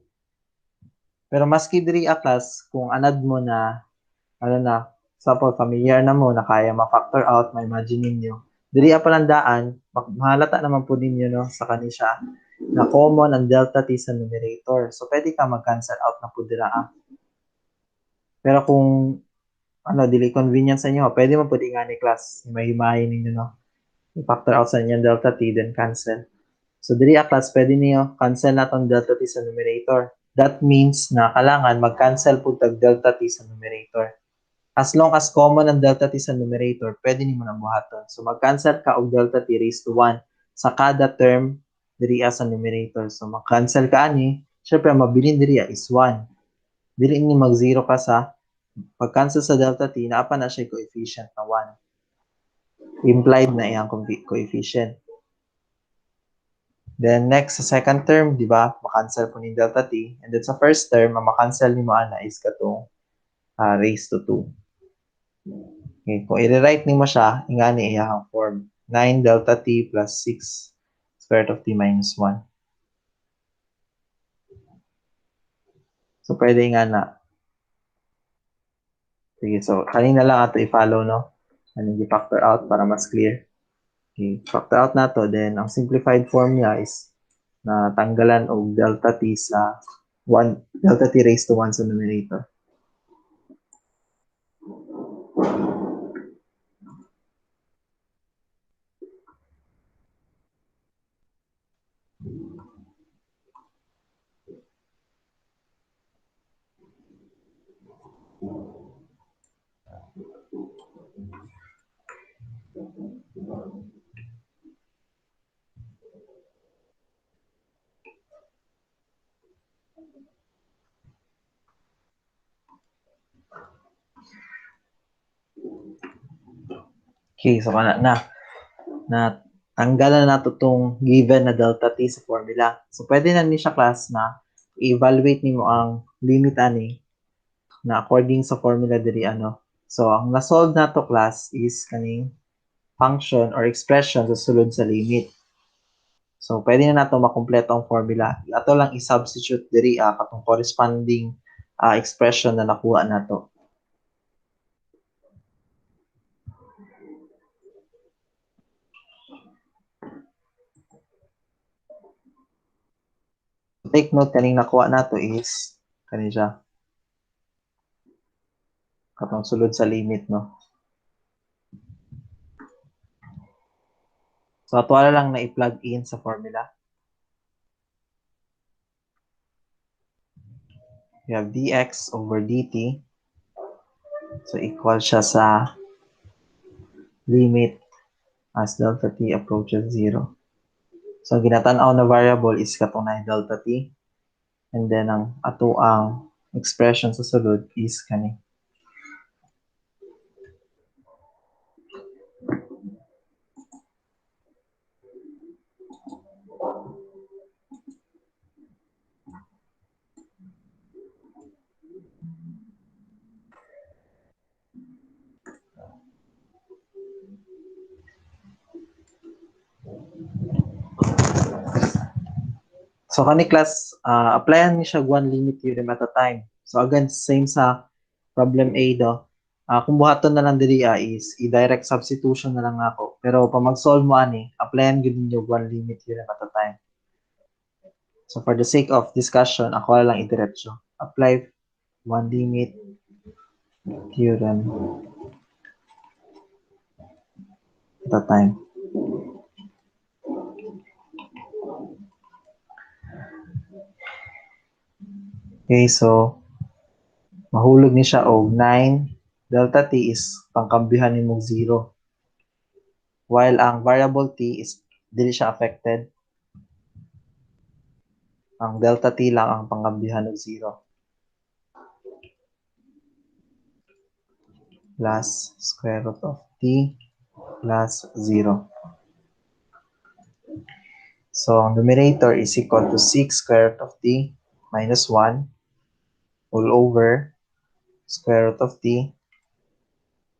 Pero maski diri a class, kung anad mo na, suppose familiar na mo, na kaya ma-factor out, ma-imagine ninyo, diri a palandaan, mahalata naman po ninyo, no, sa kani siya, na common ang delta t sa numerator. So, pwede ka mag-cancel out na po dira. Pero kung dili convenient sa inyo, pwede mo pwede nga ni class. Himahimahin ninyo, no? I-factor out sa inyo delta t, then cancel. So, diri a class, pwede niyo cancel natong delta t sa numerator. That means na kailangan mag-cancel po tag delta t sa numerator. As long as common ang delta t sa numerator, pwede niyo na buhaton. So, mag-cancel ka og delta t raised to 1 sa kada term diri sa numerator. So, mag-cancel ka ani, syempre, mabilin diri is 1. Dili ni mag-0 ka sa pag-cancel sa delta t, naapa na siya coefficient na 1. Implied na iyang coefficient. Then next, sa second term, di ba, makancel po ni delta t. And then sa first term, ang makancel ni mo ana is katong raised to 2. Okay, kung i-rewrite ni mo siya, ingani iyang form. 9 delta t plus 6 square root of t minus 1. So, pwede nga na. Sige, so, kanina lang ato i-follow, no? Kanina i-factor out para mas clear. Okay, factor out na to. Then, ang simplified form niya is na tanggalan og delta t sa 1, delta t raised to 1 sa numerator. Okay, so na tanggalan na nato tong given na delta t sa formula. So pwede na ni siya class na i-evaluate nimo ang limit ani na according sa formula diri ano. So ang na-solve nato class is kaning function or expression sa sulod sa limit. So pwede na nato makumpleto ang formula. Ato lang i-substitute diri katong corresponding expression na nakuha nato. Take note kaning nakuha nato is kani siya katong sulod sa limit, no? So ato lang na i-plug in sa formula. We have dx over dt. So equal siya sa limit as delta t approaches 0. So ang ginatan-aw na variable is katong na delta t. And then ang ato ang expression sa sulod is kani. So kani class, applyan ni siya one limit theorem at a time. So again, same sa problem A do. Kung buhaton na lang diri is i-direct substitution na lang ako. Pero pa mag-solve mo ani, applyan gyud ninyo one limit theorem at a time. So for the sake of discussion, ako na lang idiretso. Apply one limit theorem at a time. Okay, so mahulog ni siya og 9 delta t is pangkambihan nimo 0. While ang variable t is dili siya affected. Ang delta t lang ang pangkambihan og 0. Plus square root of t plus 0. So ang numerator is equal to 6 square root of t minus 1 all over square root of t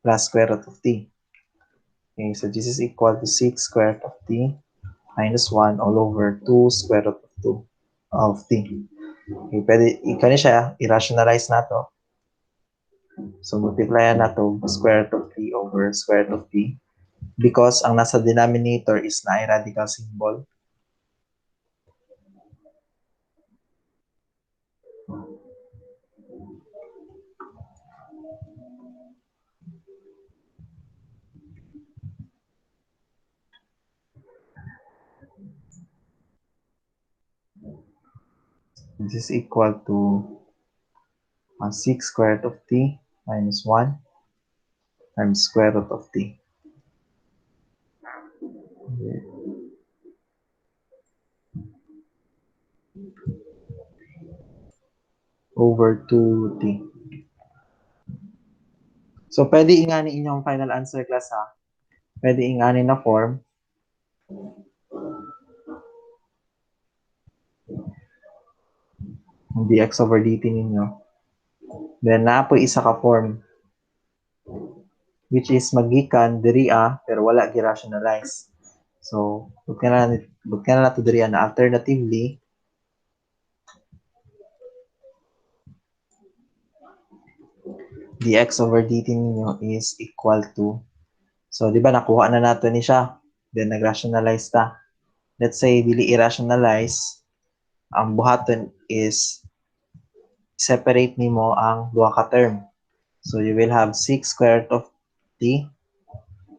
plus square root of t. Okay, so this is equal to 6 square root of t minus 1 all over 2 square root of 2 of t. Okay, pwede, ikani siya, i-rationalize na to. So multiply na to square root of t over square root of t because ang nasa denominator is na radical symbol. This is equal to 6 square root of t minus 1 times square root of t. Okay. Over 2t. So, pwede ingani inyong final answer class ha. Pwede ingani na form. Dx over dt ninyo. Then, na po isa ka form. Which is magikan diri pero wala gi-rationalize. So, butkan na nato diri na alternatively dx over dt ninyo is equal to, so di ba nakuha na nato ni siya. then nag-rationalize ta. Let's say, dili i-rationalize, ang buhaton is separate nimo ang duha ka term. So you will have 6 square root of t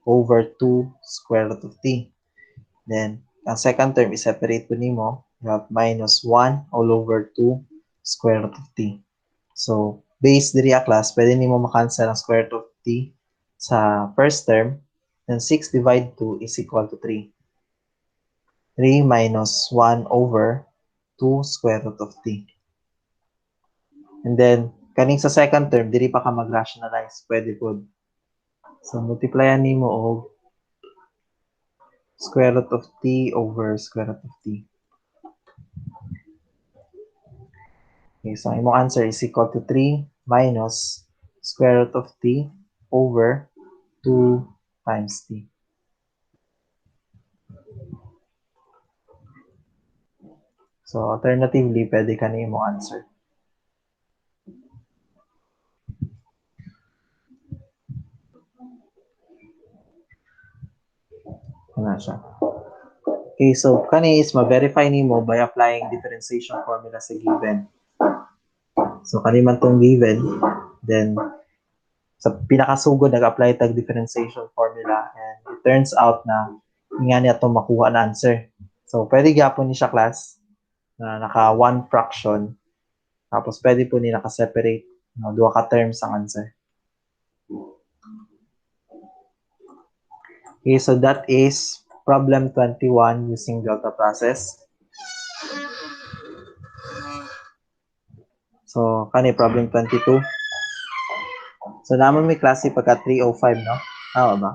over 2 square root of t. Then, ang second term is separate po nimo. You have minus 1 all over 2 square root of t. So, based diri class, pwede nimo makancel ang square root of t sa first term. Then 6 divided 2 is equal to 3. 3 minus 1 over 2 square root of t. And then, kaning sa second term, diri pa ka mag-rationalize. Pwede po. So, multiplyan nimo og square root of t over square root of t. Okay, so ang imong answer is equal to 3 minus square root of t over 2 times t. So, alternatively, pwede ka na imong answer. Ano siya? Okay, so kani is ma-verify nimo by applying differentiation formula sa given. So kani man tong given, then sa pinakasugod nag-apply tag differentiation formula and it turns out na nga niya itong makuha na answer. So pwede gyapon ni siya class na naka one fraction tapos pwede po ni naka-separate no, duha ka terms ang answer. Okay, so that is problem 21 using delta process. So, kani problem 22. So, naman may klase pagka 305, no? Tama ba?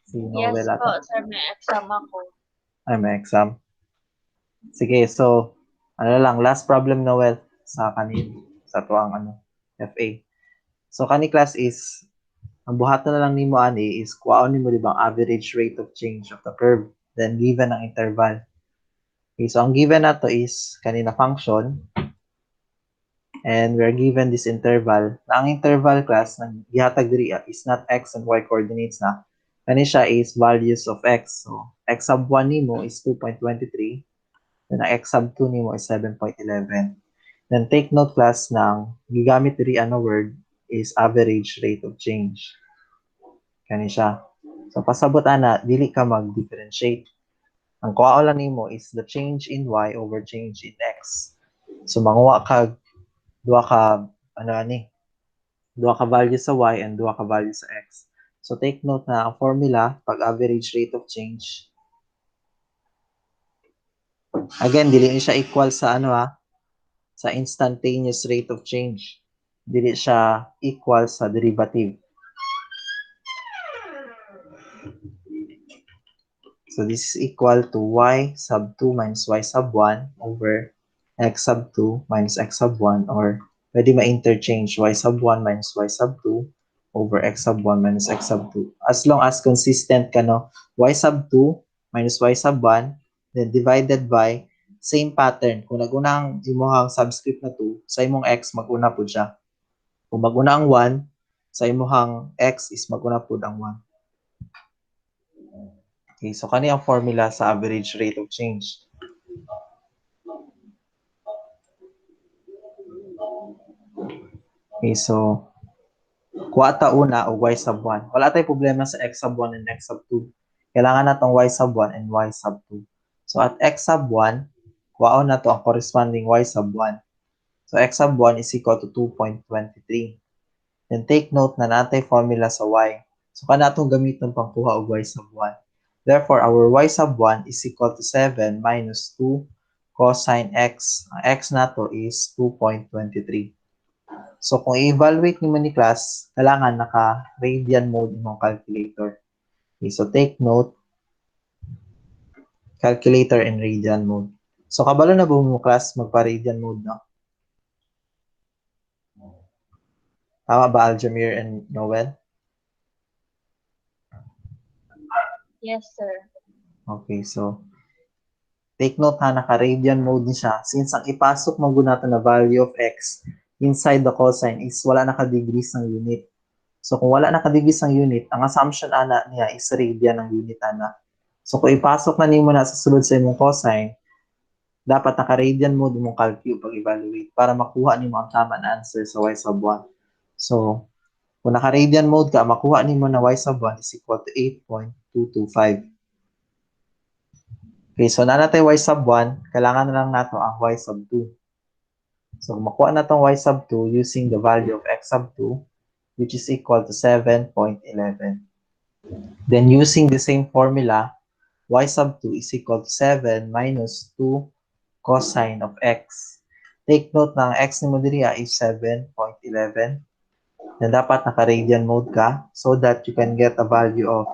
Si Yes Noel po, ata. sir, may exam ako. Ay, may exam. Sige, so, ano lang, last problem, Noel, sa kanin, sa tuwang FA. So, kani class is, ang buhat na lang nimo ani is kuhaon nimo di ba ang average rate of change of the curve, then given ang interval. Okay, so ang given nato is kanina function, and we're given this interval. Na ang interval class ng gihatag diri is not x and y coordinates na. Kani siya is values of x. So, x sub 1 nimo is 2.23. Then, ang x sub 2 nimo is 7.11. Then, take note class ng gigamit diri word is average rate of change. Kani siya. So, pasabot ana, dili ka mag-differentiate. Ang kuha lang nimo is the change in y over change in x. So, manguha ka duha ka duha ka value sa y and duha ka value sa x. So take note na ang formula pag average rate of change, again dili siya equal sa sa instantaneous rate of change. Dili siya equal sa derivative. So this is equal to y sub 2 minus y sub 1 over x sub 2 minus x sub 1, or pwede ma-interchange y sub 1 minus y sub 2 over x sub 1 minus x sub 2. As long as consistent ka, no? Y sub 2 minus y sub 1, then divided by same pattern. Kung nag-unang imuhang subscript na 2, sa imong x, mag-una po siya. Kung mag-una ang 1, sa imuhang x is mag-una po ang 1. Okay, so kani ang formula sa average rate of change. Okay, so kuha ta una o y sub 1. Wala tayong problema sa x sub 1 and x sub 2. Kailangan natong y sub 1 and y sub 2. So at x sub 1, kuhaon na to ang corresponding y sub 1. So x sub 1 is equal to 2.23. Then take note na natay formula sa y. So kanatong gamiton pangkuha og y sub 1. Therefore, our y sub 1 is equal to 7 minus 2 cosine x. Ang x nato is 2.23. So, kung i-evaluate nyo ni class, kailangan naka-radian mode ng calculator. Okay, so take note, calculator in radian mode. So, kabalo na ba mo class magpa-radian mode, no? Tama ba, Aljamir and Noel? Yes, sir. Okay, so take note ha, naka-radian mode din siya. Since ang ipasok mo natin na value of x inside the cosine is wala naka-degrees ng unit. So kung wala nakadegrees ang unit, ang assumption ana niya is radian ng unit ana. So kung ipasok na nimo na sa sulod sa imong cosine, dapat naka-radian mode imong calculate pag-evaluate para makuha nimo ang tama na answer sa y sub 1. So kung naka-radian mode ka, makuha nimo na y sub 1 is equal to 8.225. Okay, so na natin y sub 1, kailangan na lang nato ang y sub 2. So makuha na tong y sub 2 using the value of x sub 2, which is equal to 7.11. Then using the same formula, y sub 2 is equal to 7 minus 2 cosine of x. Take note na ang x ni mo diri is 7.11. Then dapat naka-radian mode ka so that you can get a value of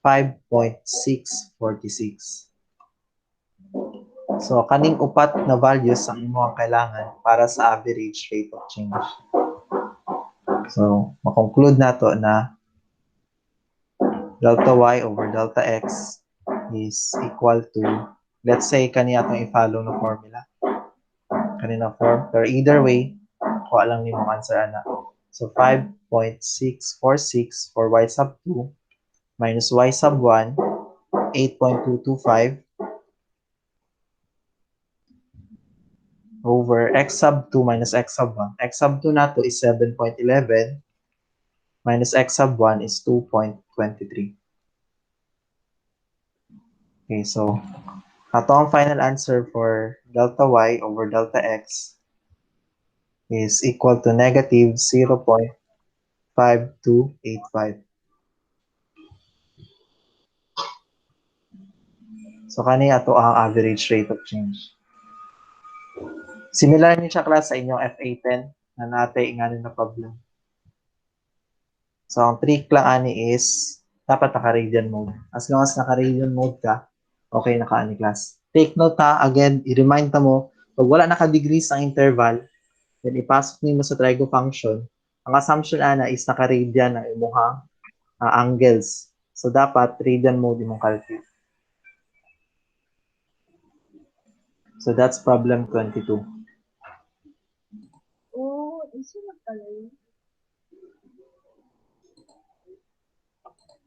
5.646. So kaning upat na values ang imo ang kailangan para sa average rate of change. So makonclude nato na delta y over delta x is equal to, let's say, kaniya itong i-follow na formula. Kanina form. Pero either way, kuha lang nimo ang answer ana. So 5.646 for y sub 2 minus y sub 1, 8.225 over x sub 2 minus x sub 1. X sub 2 nato is 7.11 minus x sub 1 is 2.23. Okay, so ato ang final answer for delta y over delta x is equal to negative 0.5285. So kani ato ang average rate of change. Similar ni siya class sa inyong FA10 na natay ngayon na problem. So ang trick lang ani is dapat naka-radian mode. As long as naka-radian mode ka, okay na ka ani class. Take note ha, again, i-remind ta mo, pag wala naka-degrees ang interval, then ipasok nimo sa trigo function, ang assumption ana is naka-radian ang imong angles. So dapat radian mode imong calculate. So that's problem 22.